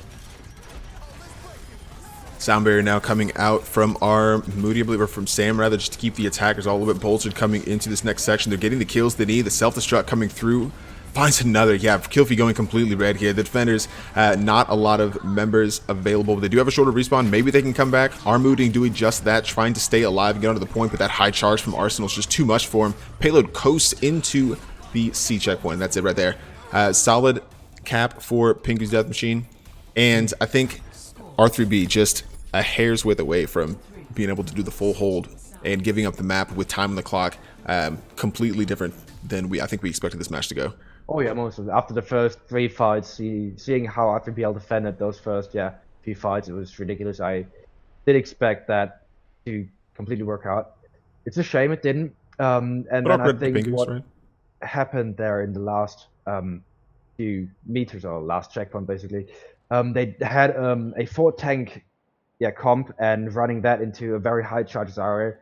Sound barrier now coming out from our Moody, I believe, or from Sam rather, just to keep the attackers all a little bit bolstered coming into this next section. They're getting the kills they need. The self-destruct coming through. Finds another. Yeah, Killfee going completely red here. The defenders, not a lot of members available. They do have a shorter respawn. Maybe they can come back. Our Moody doing just that, trying to stay alive and get onto the point, but that high charge from Arsenal is just too much for him. Payload coasts into the C checkpoint. That's it right there. Solid cap for Pingu's Death Machine. And I think R3B just a hair's width away from being able to do the full hold and giving up the map with time on the clock. Completely different than I think we expected this match to go. Oh yeah, most of it. After the first 3 fights, seeing how RTBL defended those first few fights, it was ridiculous. I did expect that to completely work out. It's a shame it didn't. And then I think what happened there in the last few meters, or last checkpoint basically, they had a 4 tank comp, and running that into a very high charges area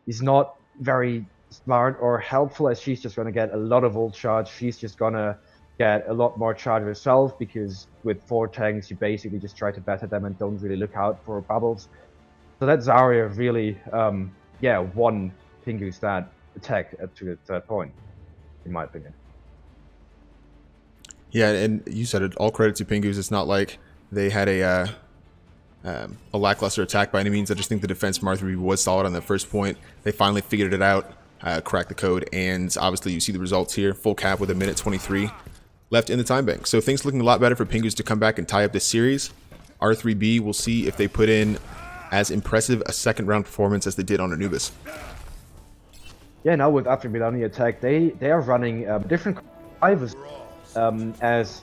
is not very smart or helpful, as she's just going to get a lot of ult charge. She's just going to get a lot more charge herself, because with 4 tanks you basically just try to batter them and don't really look out for bubbles. So that Zarya really won Pingu's that attack up to the 3rd point, in my opinion. Yeah, and you said it, all credit to Pingu's. It's not like they had a lackluster attack by any means. I just think the defense from R3B was solid on that first point. They finally figured it out, cracked the code, and obviously you see the results here. Full cap with 1:23 left in the time bank. So things looking a lot better for Pingus to come back and tie up this series. R3B, we'll see if they put in as impressive a 2nd round performance as they did on Anubis. Yeah, now with R3B on the attack, they are running different drivers as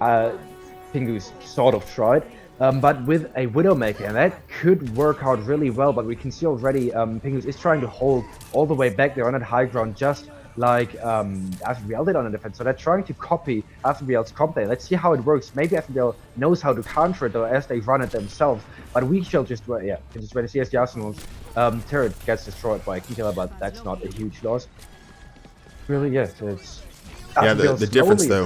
Pingus sort of tried. But with a Widowmaker, and that could work out really well. But we can see already Pingus is trying to hold all the way back there on that high ground, just like FBL did on the defense. So they're trying to copy FBL's comp there. Let's see how it works. Maybe FBL knows how to counter it, though, as they run it themselves. But we shall just wait to see as the Arsenal's turret gets destroyed by Kikila, but that's not a huge loss. Really, yes, it's... Yeah, the difference though,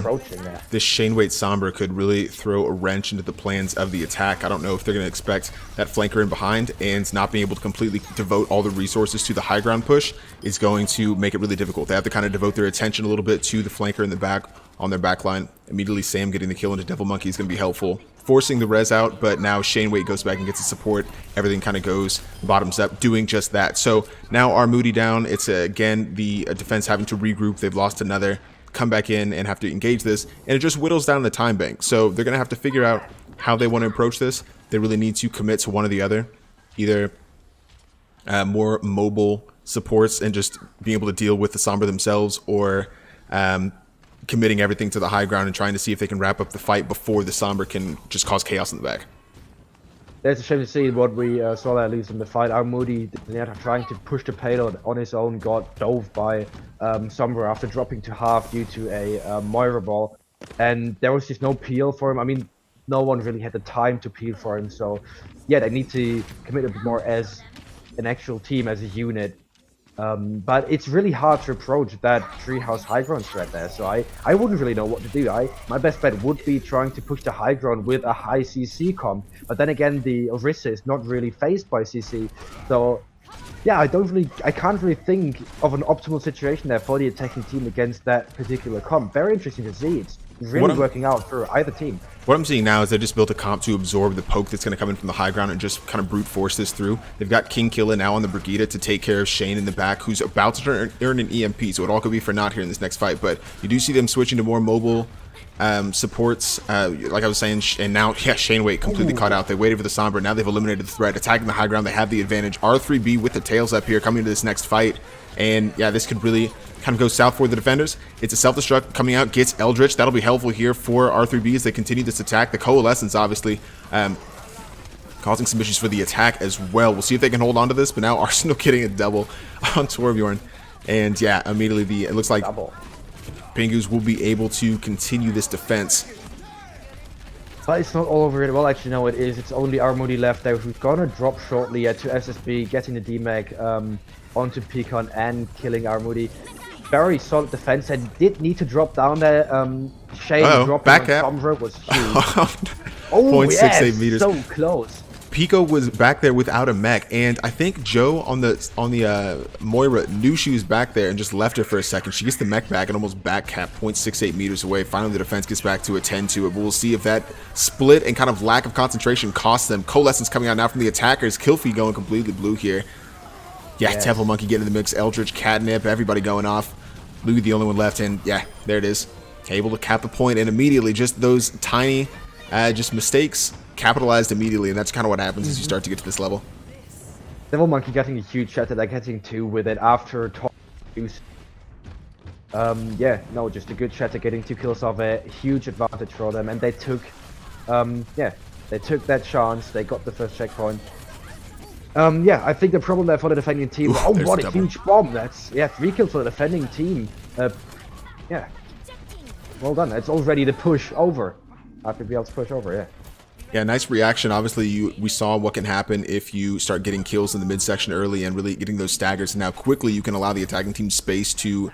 this Shane Waite Sombra could really throw a wrench into the plans of the attack. I don't know if they're going to expect that flanker in behind, and not being able to completely devote all the resources to the high ground push is going to make it really difficult. They have to kind of devote their attention a little bit to the flanker in the back on their back line. Immediately Sam getting the kill into Devil Monkey is going to be helpful, forcing the res out, but now Shane Waite goes back and gets the support. Everything kind of goes bottoms up, doing just that. So now our Moody down. It's again the defense having to regroup. They've lost another, come back in and have to engage this, and it just whittles down the time bank. So they're going to have to figure out how they want to approach this. They really need to commit to one or the other, either more mobile supports and just being able to deal with the Sombra themselves, or committing everything to the high ground and trying to see if they can wrap up the fight before the Sombra can just cause chaos in the back. It's a shame to see what we saw there lose in the fight. Our Moody, trying to push the payload on his own, got dove by Sombra after dropping to half due to a Moira ball. And there was just no peel for him. I mean, no one really had the time to peel for him. So, yeah, they need to commit a bit more as an actual team, as a unit. But it's really hard to approach that treehouse high ground threat there, so I wouldn't really know what to do. My best bet would be trying to push the high ground with a high CC comp, but then again the Orisa is not really phased by CC, so yeah, I can't really think of an optimal situation there for the attacking team against that particular comp. Very interesting to see. It's really working out for either team. What I'm seeing now is they just built a comp to absorb the poke that's going to come in from the high ground and just kind of brute force this through. They've got King Killa now on the Brigitte to take care of Shane in the back, who's about to earn an EMP, so it all could be for naught here in this next fight. But you do see them switching to more mobile supports, like I was saying, and now, yeah, Shane Wait completely caught out. They waited for the Sombra, now they've eliminated the threat, attacking the high ground, they have the advantage. R3B with the tails up here coming into this next fight, and yeah, this could really kind of go south for the defenders. It's a self-destruct coming out, gets Eldritch. That'll be helpful here for R3B as they continue this attack. The Coalescence, obviously, causing some issues for the attack as well. We'll see if they can hold on to this, but now Arsenal getting a double on Torbjorn. And yeah, immediately it looks like Pingus will be able to continue this defense. But it's not all over it. Well, actually, no, it is. It's only our Moody left there, who's gonna drop shortly to SSB, getting the DMAG onto Pecan and killing our Moody. Very solid defense, and did need to drop down there. Shane dropping on Sombra was huge. Oh, 0.68 meters. So close. Pico was back there without a mech, and I think Joe on the Moira knew she was back there and just left her for a second. She gets the mech back and almost back cap 0.68 meters away. Finally, the defense gets back to a 10-2. But we'll see if that split and kind of lack of concentration costs them. Coalescence coming out now from the attackers. Killfeed going completely blue here. Yeah, yes. Temple Monkey getting in the mix. Eldritch, Catnip, everybody going off. Blue the only one left, and yeah, there it is. Able to cap the point, and immediately just those tiny just mistakes capitalized immediately, and that's kind of what happens as you start to get to this level. Devil Monkey getting a huge shot, they're getting 2 with it after use. Yeah, no, just a good shot at getting 2 kills off a huge advantage for them, and they took, yeah, they took that chance. They got the first checkpoint. Yeah, I think the problem there for the defending team. Oh, what a huge bomb! That's 3 kills for the defending team. Yeah, well done. It's already the push over. RPBL's push over, yeah. Yeah, nice reaction. Obviously, we saw what can happen if you start getting kills in the midsection early and really getting those staggers. And now quickly you can allow the attacking team space to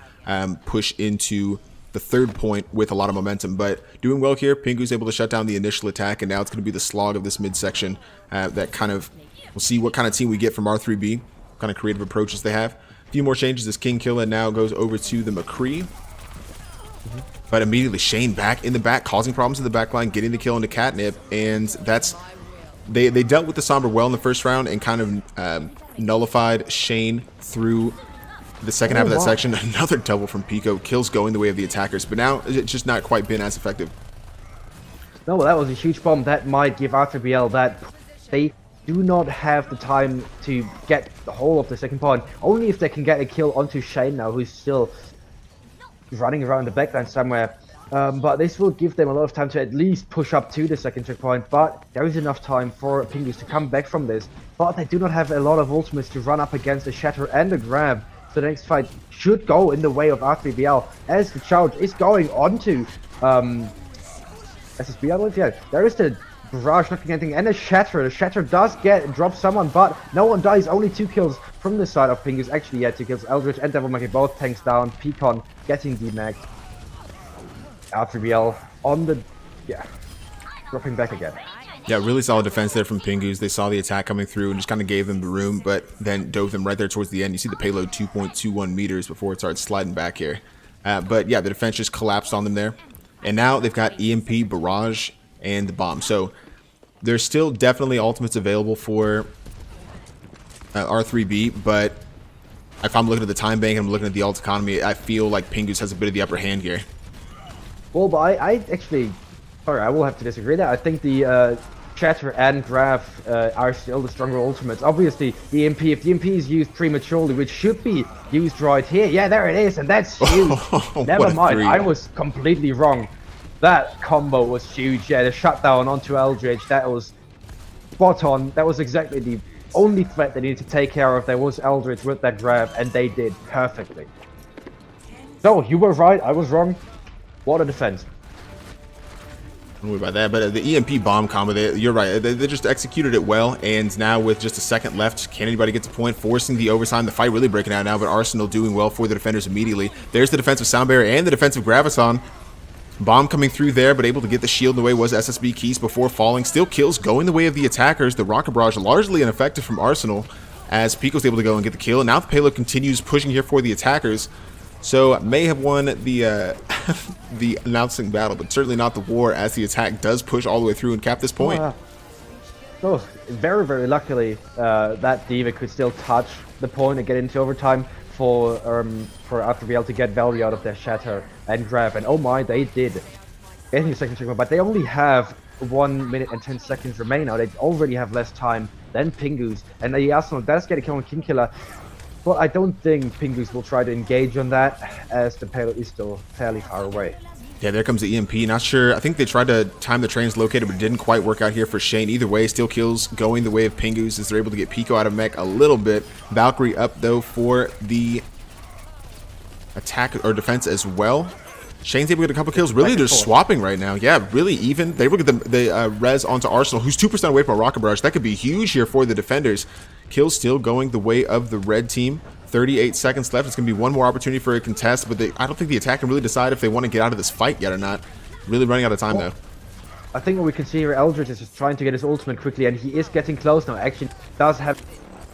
push into the third point with a lot of momentum. But doing well here, Pingu's able to shut down the initial attack, and now it's going to be the slog of this midsection that kind of, we'll see what kind of team we get from R3B, what kind of creative approaches they have. A few more changes as King Killa now goes over to the McCree. But immediately Shane back in the back, causing problems in the back line, getting the kill into Catnip, and that's they dealt with the Sombra well in the first round and kind of nullified Shane through the second half of that section. Another double from Pico, kills going the way of the attackers, but now it's just not quite been as effective. No, well, that was a huge bomb. That might give RTBL that they do not have the time to get the whole of the second point. Only if they can get a kill onto Shane now, who's still running around the backline somewhere, but this will give them a lot of time to at least push up to the second checkpoint. But there is enough time for Pingus to come back from this, but they do not have a lot of ultimates to run up against a Shatter and a Grab, so the next fight should go in the way of R3BL as the charge is going onto SSB, I believe. Yeah, there is the barrage knocking anything and a Shatter. The Shatter does drop someone, but no one dies. Only 2 kills from the side of Pingus. Actually, yeah, 2 kills. Eldritch and Devil Monkey both tanks down. Pecan getting DMAG. R3BL on the, dropping back again. Yeah, really solid defense there from Pingus. They saw the attack coming through and just kind of gave them the room, but then dove them right there towards the end. You see the payload 2.21 meters before it started sliding back here. But yeah, the defense just collapsed on them there. And now they've got EMP, Barrage, and the bomb. So there's still definitely ultimates available for R3B, but if I'm looking at the time bank and I'm looking at the ult economy, I feel like Pingus has a bit of the upper hand here. Well, but I actually, sorry, I will have to disagree there. I think the Shatter and Graph are still the stronger ultimates. Obviously, the EMP, if the EMP is used prematurely, which should be used right here, yeah, there it is, and that's huge. Never mind, I was completely wrong. That combo was huge. Yeah, the shutdown onto Eldritch, that was spot on. That was exactly the only threat they needed to take care of. There was Eldritch with that grab, and they did perfectly. So, you were right, I was wrong. What a defense. Don't worry about that, but the EMP bomb combo, you're right, they just executed it well, and now with just a second left, can anybody get to point, forcing the overtime, the fight really breaking out now, but Arsenal doing well for the defenders immediately. There's the defensive sound barrier and the defensive graviton. Bomb coming through there, but able to get the shield in the way was SSB Keys before falling. Still kills going the way of the attackers. The rocket barrage largely ineffective from Arsenal, as Pico's able to go and get the kill, and now the payload continues pushing here for the attackers. So may have won the the announcing battle, but certainly not the war, as the attack does push all the way through and cap this point. So very, very luckily, that D.Va could still touch the point and get into overtime for RTBL to get value out of their shatter and grab. And oh my, they did. 18 seconds to go, but they only have 1 minute and 10 seconds remaining now. They already have less time than Pingus, and the Arsenal does get a kill on King Killer. But I don't think Pingus will try to engage on that, as the payload is still fairly far away. Yeah, there comes the EMP. Not sure. I think they tried to time the translocator, but it didn't quite work out here for Shane. Either way, still kills going the way of Pingus, as they're able to get Pico out of mech a little bit. Valkyrie up, though, for the attack or defense as well. Shane's able to get a couple kills. Really, they're swapping right now. Yeah, really even. They able to get the res onto Arsenal, who's 2% away from a rocket barrage. That could be huge here for the defenders. Kills still going the way of the red team. 38 seconds left. It's going to be one more opportunity for a contest, but I don't think the attack can really decide if they want to get out of this fight yet or not. Really running out of time, though. I think what we can see here, Eldritch is just trying to get his ultimate quickly, and he is getting close now. Actually, does have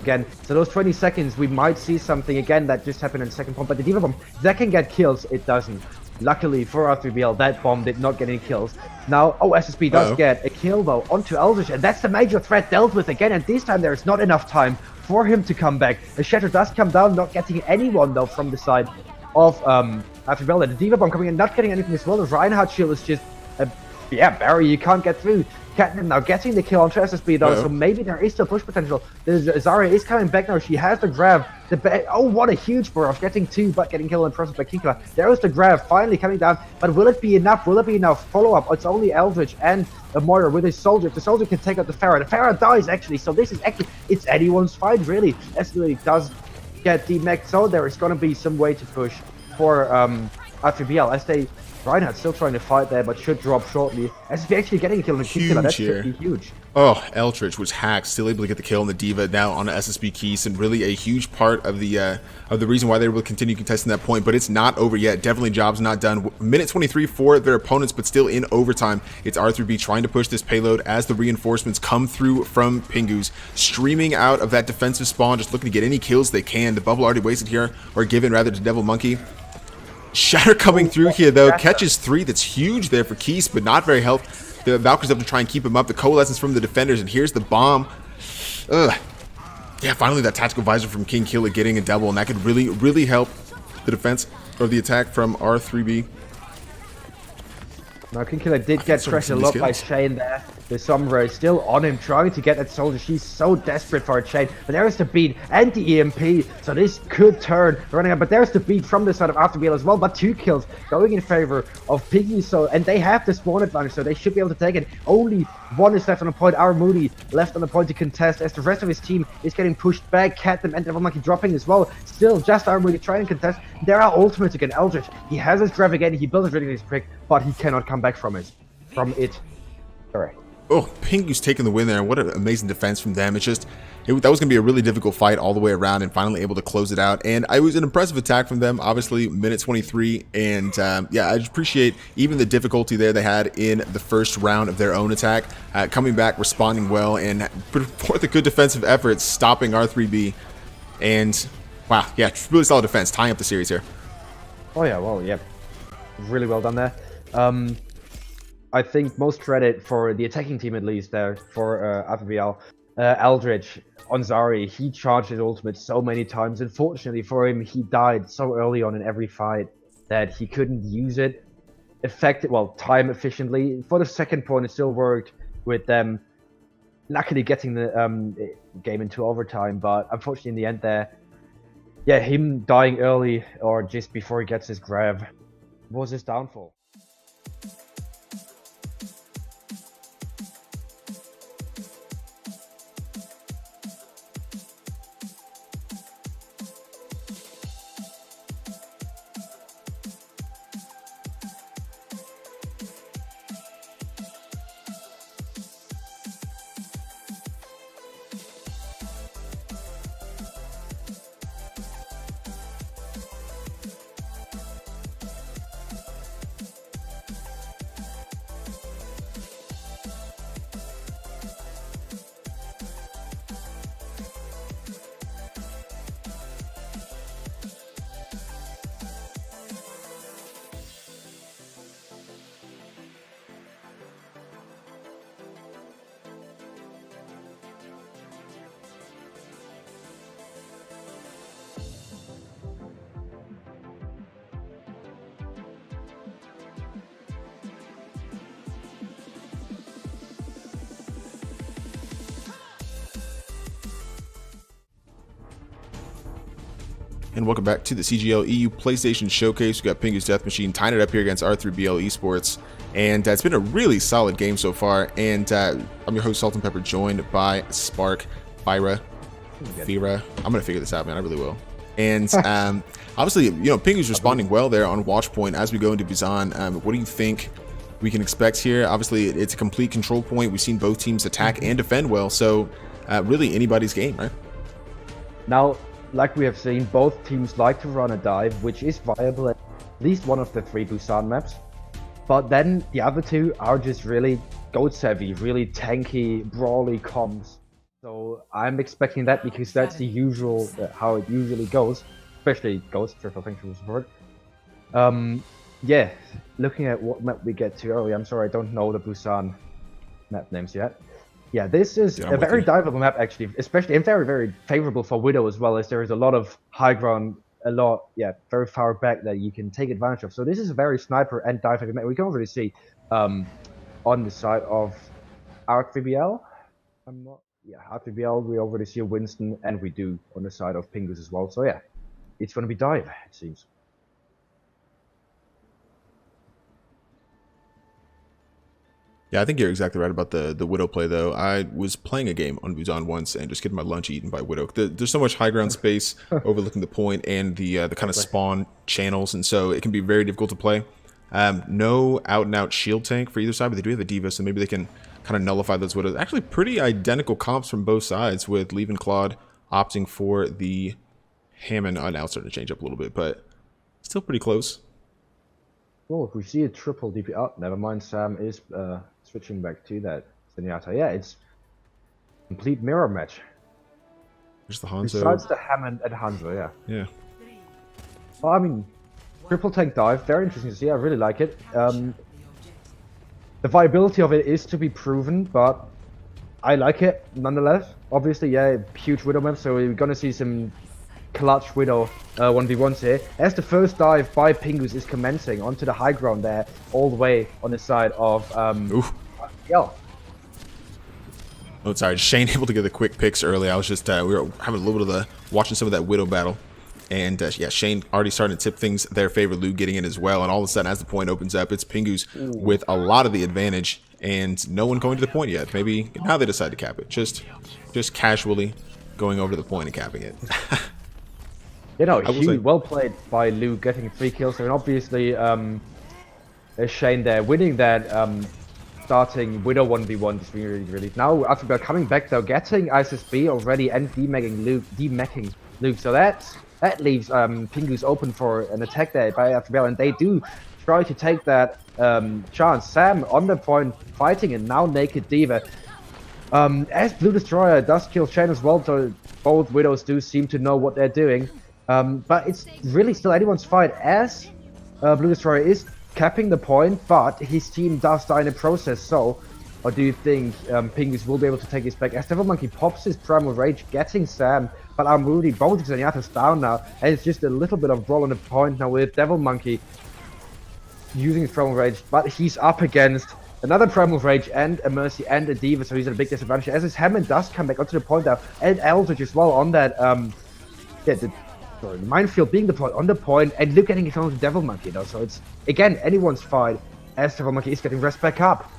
again. So those 20 seconds, we might see something again that just happened in the second point. But the D.Va bomb, that can get kills. It doesn't. Luckily for R3BL, that bomb did not get any kills. Now, SSB does get a kill, though, onto Eldritch, and that's the major threat dealt with again, and this time there is not enough time for him to come back. The Shatter does come down, not getting anyone, though, from the side of R3BL. And the D.Va bomb coming in, not getting anything as well. The Reinhardt shield is just, barrier you can't get through. Catnip now getting the kill onto SSB, though, so maybe there is still push potential. Zarya is coming back now. She has the grab. What a huge barrage. Getting two, but getting killed in process by Kinkla. There is the grab finally coming down. But will it be enough? Will it be enough? Follow up. It's only Eldritch and a Moira with his soldier. If the soldier can take out the Pharah. The Pharah dies, actually. So this is actually, it's anyone's fight, really. SSB does get demech. So there is going to be some way to push for R3BL as they. Reinhardt still trying to fight there, but should drop shortly. SSB actually getting a kill on the Kinkla. That should be huge. Oh, Eldritch was hacked, still able to get the kill on the D.Va now on SSB Keys, and really a huge part of the reason why they will continue contesting that point. But it's not over yet. Definitely job's not done. Minute 23 for their opponents, but still in overtime. It's R3B trying to push this payload as the reinforcements come through from Pingus, streaming out of that defensive spawn, just looking to get any kills they can. The bubble already wasted here, or given rather to Devil Monkey. Shatter coming through here, though, catches 3. That's huge there for Keys, but not very helpful. The Valkyries up to try and keep him up. The coalescence from the defenders, and here's the bomb. Yeah, finally that tactical visor from King Killer getting a double, and that could really, really help the defense or the attack from R3B. Now, King Killer did get pressured a lot by Shane there. The Sombra is still on him, trying to get that soldier. She's so desperate for a chain. But there's the beat and the EMP. So this could turn running out. But there's the beat from the side of RTBL as well. But 2 kills going in favor of Piggy. So, and they have the spawn advantage, so they should be able to take it. Only 1 is left on the point. Our Moody left on the point to contest, as the rest of his team is getting pushed back. Catnip and Devil Monkey dropping as well. Still, just our Moody trying to contest. There are ultimates again. Eldritch, he has his grab again. He builds his ridiculous prick, but he cannot come back from it. Sorry. Oh, Pingu's taking the win there. What an amazing defense from them. It's just, that was going to be a really difficult fight all the way around, and finally able to close it out. And it was an impressive attack from them, obviously, minute 23. And yeah, I appreciate even the difficulty there they had in the first round of their own attack. Coming back, responding well, and for the good defensive efforts, stopping R3B. And wow, yeah, really solid defense, tying up the series here. Oh yeah, well, yeah. Really well done there. I think most credit for the attacking team, at least, there for RTBL. Eldritch on Zari, he charged his ultimate so many times. Unfortunately for him, he died so early on in every fight that he couldn't use it time efficiently. For the second point, it still worked with them luckily getting the game into overtime, but unfortunately in the end there, yeah, him dying early or just before he gets his grab was his downfall. And welcome back to the CGL EU PlayStation Showcase. We've got Pingu's Death Machine tying it up here against R3BL Esports. And it's been a really solid game so far. And I'm your host, Salt and Pepper, joined by Spark, Fira. I'm going to figure this out, man. I really will. And obviously, you know, Pingu's responding well there on watch point as we go into Busan. What do you think we can expect here? Obviously, it's a complete control point. We've seen both teams attack and defend well. So really anybody's game, right? Now, like we have seen, both teams like to run a dive, which is viable at least one of the 3 Busan maps. But then the other 2 are just really goats heavy, really tanky, brawly comms. So I'm expecting that because that's the usual, how it usually goes, especially Ghost, triple functional support. Yeah, looking at what map we get to early, I'm sorry I don't know the Busan map names yet. Yeah, this is a very diveable map actually, especially and very, very favorable for Widow as well, as there is a lot of high ground, very far back that you can take advantage of. So this is a very sniper and dive heavy map. We can already see on the side of R3BL. R3BL, we already see a Winston, and we do on the side of Pingus as well. So yeah, it's going to be dive, it seems. Yeah, I think you're exactly right about the Widow play, though. I was playing a game on Busan once and just getting my lunch eaten by Widow. There's so much high ground space overlooking the point and the kind of spawn channels, and so it can be very difficult to play. No out-and-out shield tank for either side, but they do have a D.Va, so maybe they can kind of nullify those Widows. Actually, pretty identical comps from both sides, with Leave and Claude opting for the Hammond. Now it's starting to change up a little bit, but still pretty close. Well, if we see a triple DP, oh, never mind, Sam is switching back to that Zenyatta. Yeah, it's complete mirror match. There's the Hanzo. Besides the Hammond and Hanzo, yeah. Yeah. Well, I mean, triple tank dive, very interesting to see. I really like it. The viability of it is to be proven, but I like it nonetheless. Obviously, yeah, huge Widow map, so we're gonna see some clutch Widow 1v1s here. As the first dive by Pingus is commencing onto the high ground there, all the way on the side of yeah. Oh, sorry, Shane able to get the quick picks early. I was just we were having a little bit of watching some of that Widow battle, and yeah, Shane already starting to tip things their favor. Lou getting in as well, and all of a sudden, as the point opens up, it's Pingus with a lot of the advantage, and no one going to the point yet. Maybe now they decide to cap it, just casually going over to the point and capping it. You know, huge, well played by Lou, getting 3 kills. I mean, obviously, there's Shane there winning that starting Widow 1v1 is really, really. Now, after coming back though, getting ISSB already and demecking Luke. So that leaves Pingus open for an attack there by Afterbell, and they do try to take that chance. Sam on the point fighting, and now naked D.Va. As Blue Destroyer does kill Shane as well, so both Widows do seem to know what they're doing. But it's really still anyone's fight, as Blue Destroyer is capping the point, but his team does die in the process. So, or do you think Pingus will be able to take his back? As Devil Monkey pops his Primal Rage, getting Sam, but Armudi, both of Zenyatta's down now, and it's just a little bit of brawl on the point now with Devil Monkey using his Primal Rage, but he's up against another Primal Rage and a Mercy and a D.Va, so he's at a big disadvantage. As his Hammond does come back onto the point now, and Eldritch as well on that, the minefield being deployed on the point, and Luke getting his own Devil Monkey though, so it's again anyone's fight as Devil Monkey is getting rest back up.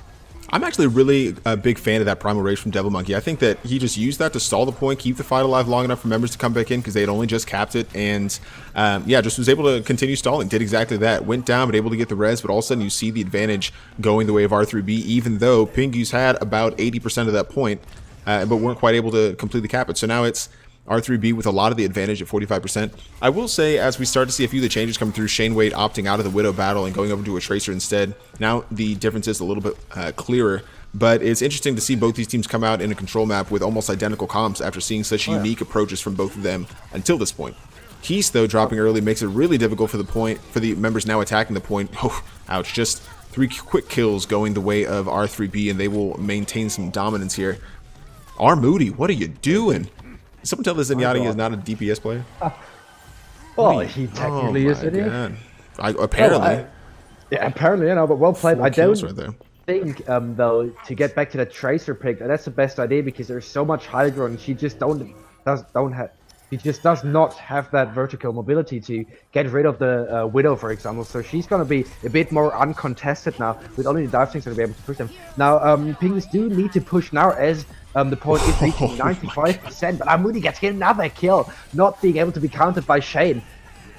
I'm actually really a big fan of that Primal Rage from Devil Monkey. I think that he just used that to stall the point, keep the fight alive long enough for members to come back in, because they had only just capped it, and yeah, just was able to continue stalling. Did exactly that. Went down, but able to get the res, but all of a sudden you see the advantage going the way of R3B, even though Pingus had about 80% of that point, but weren't quite able to completely cap it. So now it's R3B with a lot of the advantage at 45%. I will say, as we start to see a few of the changes come through, Shane Wade opting out of the Widow battle and going over to a Tracer instead. Now the difference is a little bit clearer, but it's interesting to see both these teams come out in a control map with almost identical comps after seeing such unique approaches from both of them until this point. Keys, though, dropping early makes it really difficult for the members now attacking the point. Oh, ouch. Just 3 quick kills going the way of R3B, and they will maintain some dominance here. Moody, what are you doing? Someone tell this Zenyatta is not a DPS player? Well, he technically is, isn't he? Apparently. Yeah, apparently, you know, but well played. I don't right think, though, to get back to the Tracer pick, that's the best idea, because there's so much high ground, she just don't have She just does not have that vertical mobility to get rid of the Widow, for example. So she's going to be a bit more uncontested now, with only the dive things to be able to push them. Now, Pingus do need to push now as the point is reaching 95%, but Armudi gets another kill, not being able to be countered by Shane.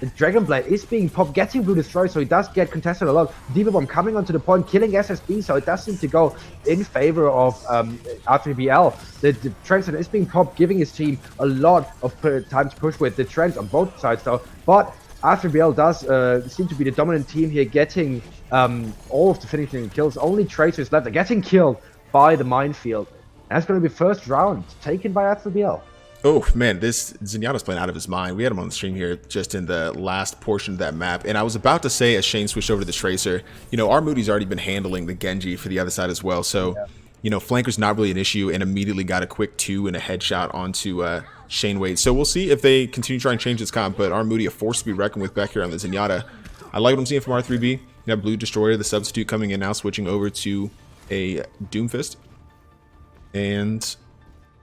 The Dragon Blade is being popped, getting Blue Destroy, so he does get contested a lot. Diva Bomb coming onto the point, killing SSB, so it does seem to go in favor of R3BL. The Trent is being popped, giving his team a lot of time to push with. The Trent on both sides though, but R3BL does seem to be the dominant team here, getting all of the finishing kills. Only Tracers left, they're getting killed by the minefield. And that's going to be first round, taken by R3BL. Oh, man, this Zenyatta's playing out of his mind. We had him on the stream here just in the last portion of that map. And I was about to say, as Shane switched over to the Tracer, you know, our Moody's already been handling the Genji for the other side as well. So, you know, flanker's not really an issue, and immediately got a quick 2 and a headshot onto Shane Wade. So we'll see if they continue to try and change this comp. But our Moody, a force to be reckoned with back here on the Zenyatta. I like what I'm seeing from R3B. You have Blue Destroyer, the substitute, coming in now, switching over to a Doomfist. And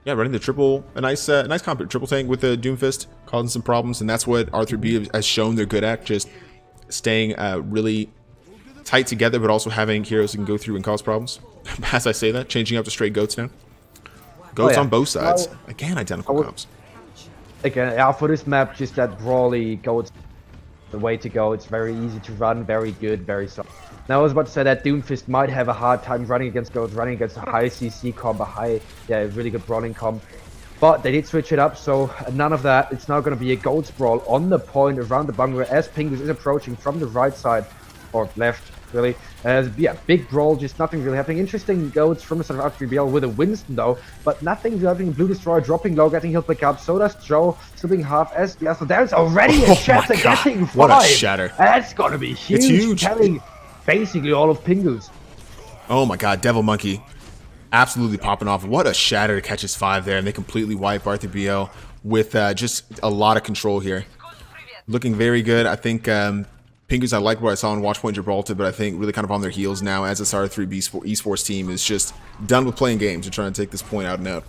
yeah, running the a nice comp, triple tank with the Doomfist, causing some problems, and that's what R3B has shown they're good at, just staying really tight together, but also having heroes that can go through and cause problems. As I say that, changing up to straight goats now. Goats on both sides. Again, identical comps. Again, yeah, for this map, just that brawly goats the way to go. It's very easy to run, very good, very soft. Now I was about to say that Doomfist might have a hard time running against goats, running against a high CC comp, a high, really good brawling comp. But they did switch it up, so none of that. It's now going to be a goats brawl on the point around the bunker as Pingus is approaching from the right side, or left, really. Yeah, big brawl, just nothing really happening. Interesting goats from the side of R3BL with a Winston though, but nothing really happening. Blue Destroyer dropping low, getting healed back up. So does Joe, still being half S. Yeah, so there's already a shatter getting 5. What a shatter. That's going to be huge. It's huge. Telling basically all of Pingus. Oh my god, Devil Monkey absolutely popping off. What a shatter to catch his 5 there, and they completely wipe R3BL with just a lot of control here. Looking very good. I think Pingus, I like what I saw in Watchpoint Gibraltar, but I think really kind of on their heels now as this R3B esports team is just done with playing games and trying to take this point out and out.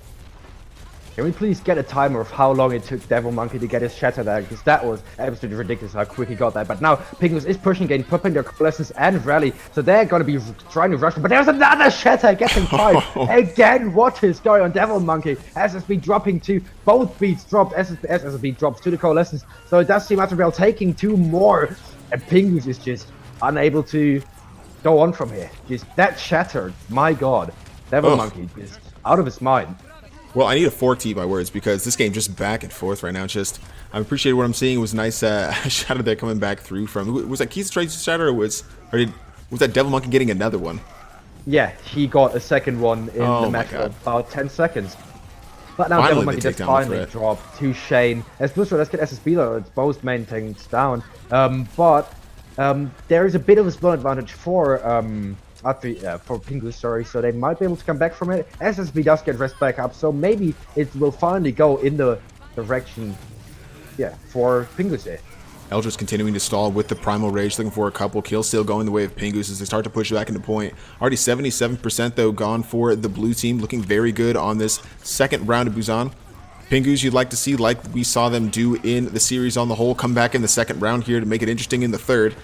Can we please get a timer of how long it took Devil Monkey to get his shatter there? Because that was absolutely ridiculous how quick he got that. But now Pingus is pushing again, popping their lessons and rally. So they're going to be trying to rush. But there's another shatter getting 5. Again, what is going on? Devil Monkey, SSB dropping 2. Both beats dropped. SSB drops to the coalescence. So it does seem R3BL taking 2 more. And Pingus is just unable to go on from here. Just that shattered. My god. Devil Monkey is out of his mind. Well, I need to fork my words because this game just back and forth right now. Just, I appreciate what I'm seeing. It was a nice shadow there coming back through from. Was that Keith's Trace shadow, or was that Devil Monkey getting another one? Yeah, he got a second one in the match for about 10 seconds. But now Devil Monkey just finally dropped to Shane. As Blue let's get SSB though, it's both main tanks down. But there is a bit of a spawn advantage for Pingus, sorry, so they might be able to come back from it. SSB does get rest back up, so maybe it will finally go in the direction, for Pingus there. Eldritch continuing to stall with the Primal Rage, looking for a couple kills, still going the way of Pingus as they start to push back into point. Already 77% though gone for the blue team, looking very good on this second round of Busan. Pingus you'd like to see, like we saw them do in the series on the whole, come back in the second round here to make it interesting in the third.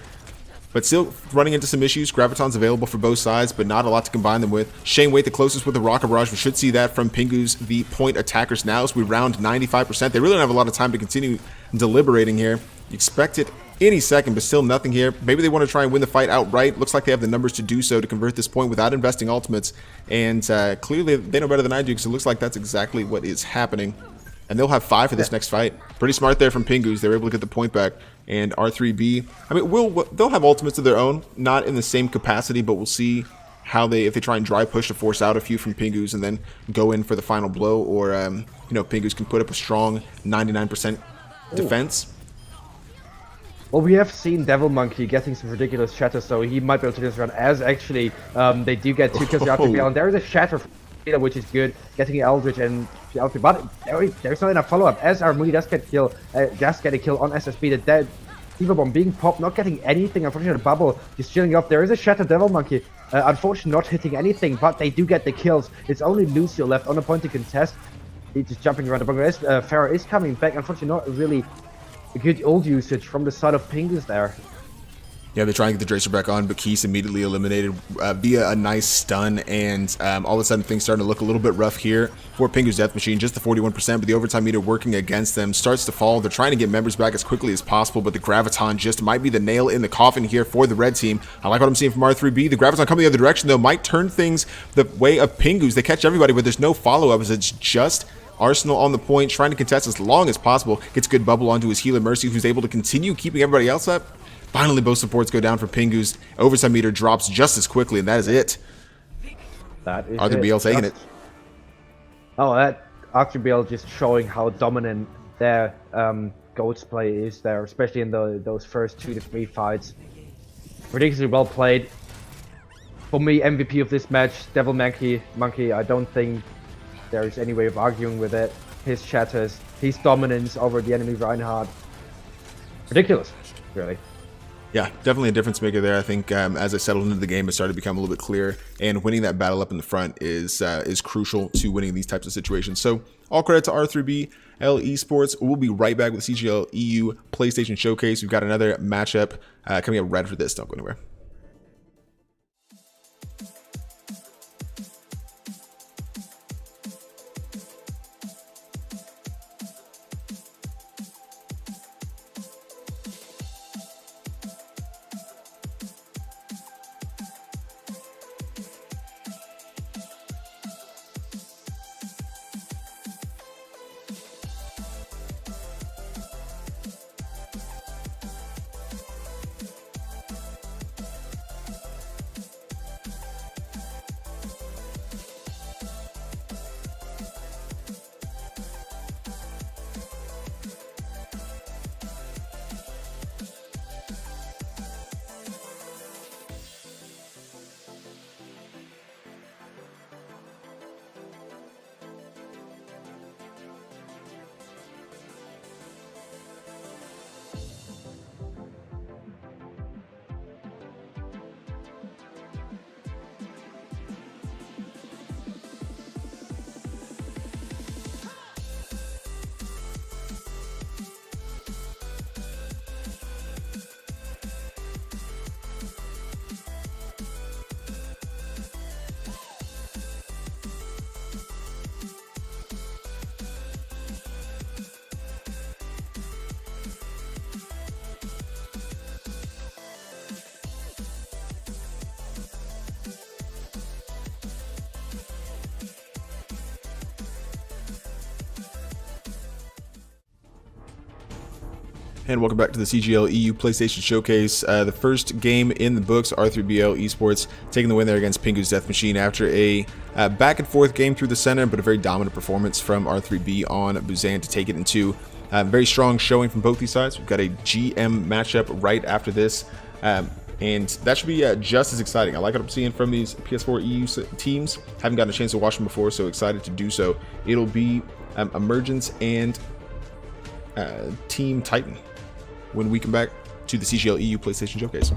But still running into some issues. Graviton's available for both sides, but not a lot to combine them with. Shane Wade the closest with the Rocket Barrage. We should see that from Pingus, the point attackers now, as we round 95%. They really don't have a lot of time to continue deliberating here. You expect it any second, but still nothing here. Maybe they want to try and win the fight outright. Looks like they have the numbers to do so to convert this point without investing ultimates. And clearly they know better than I do, because it looks like that's exactly what is happening. And they'll have 5 for this next fight. Pretty smart there from Pingus. They were able to get the point back. And R3B, I mean, they'll have ultimates of their own, not in the same capacity, but we'll see how if they try and dry push to force out a few from Pingus and then go in for the final blow, or Pingus can put up a strong 99% defense. Well, we have seen Devil Monkey getting some ridiculous shatter, so he might be able to do this run. As actually, they do get 2 kills after and there is a shatter, which is good, getting Eldritch and Alfie, but there's not enough follow-up as Armuni does get a kill on SSB. The dead Diva Bomb being popped, not getting anything. Unfortunately, the bubble is chilling up. There is a Shatter Devil Monkey, unfortunately not hitting anything, but they do get the kills. It's only Lucio left on the point to contest. He's just jumping around the bunker. Farah is coming back. Unfortunately, not really a good ult usage from the side of Pingus there. Yeah, they try and get the Tracer back on, but Keese immediately eliminated via a nice stun, and all of a sudden things starting to look a little bit rough here for Pingu's Death Machine. Just the 41%, but the overtime meter working against them starts to fall. They're trying to get members back as quickly as possible, but the Graviton just might be the nail in the coffin here for the red team. I like what I'm seeing from R3B. The Graviton coming the other direction, though, might turn things the way of Pingu's. They catch everybody, but there's no follow-up as it's just Arsenal on the point, trying to contest as long as possible. Gets good bubble onto his healer Mercy, who's able to continue keeping everybody else up. Finally, both supports go down for Pingu's. Overtime meter drops just as quickly, and that is it. That is R3BL taking it. Oh, that R3BL just showing how dominant their Goats play is there, especially in those first 2 to 3 fights. Ridiculously well played. For me, MVP of this match, Devil Monkey. I don't think there is any way of arguing with it. His shatters, his dominance over the enemy Reinhardt. Ridiculous, really. Yeah, definitely a difference maker there. I think as I settled into the game, it started to become a little bit clearer, and winning that battle up in the front is crucial to winning these types of situations. So all credit to R3B Esports. We'll be right back with CGL EU PlayStation Showcase. We've got another matchup coming up right after this. Don't go anywhere. And welcome back to the CGL EU PlayStation Showcase. The first game in the books, R3BL Esports taking the win there against Pingu's Death Machine after a back and forth game through the center, but a very dominant performance from R3B on Busan to take it into very strong showing from both these sides. We've got a GM matchup right after this, and that should be just as exciting. I like what I'm seeing from these PS4 EU teams. Haven't gotten a chance to watch them before, so excited to do so. It'll be Emergence and Team Titan when we come back to the CGL EU PlayStation Showcase.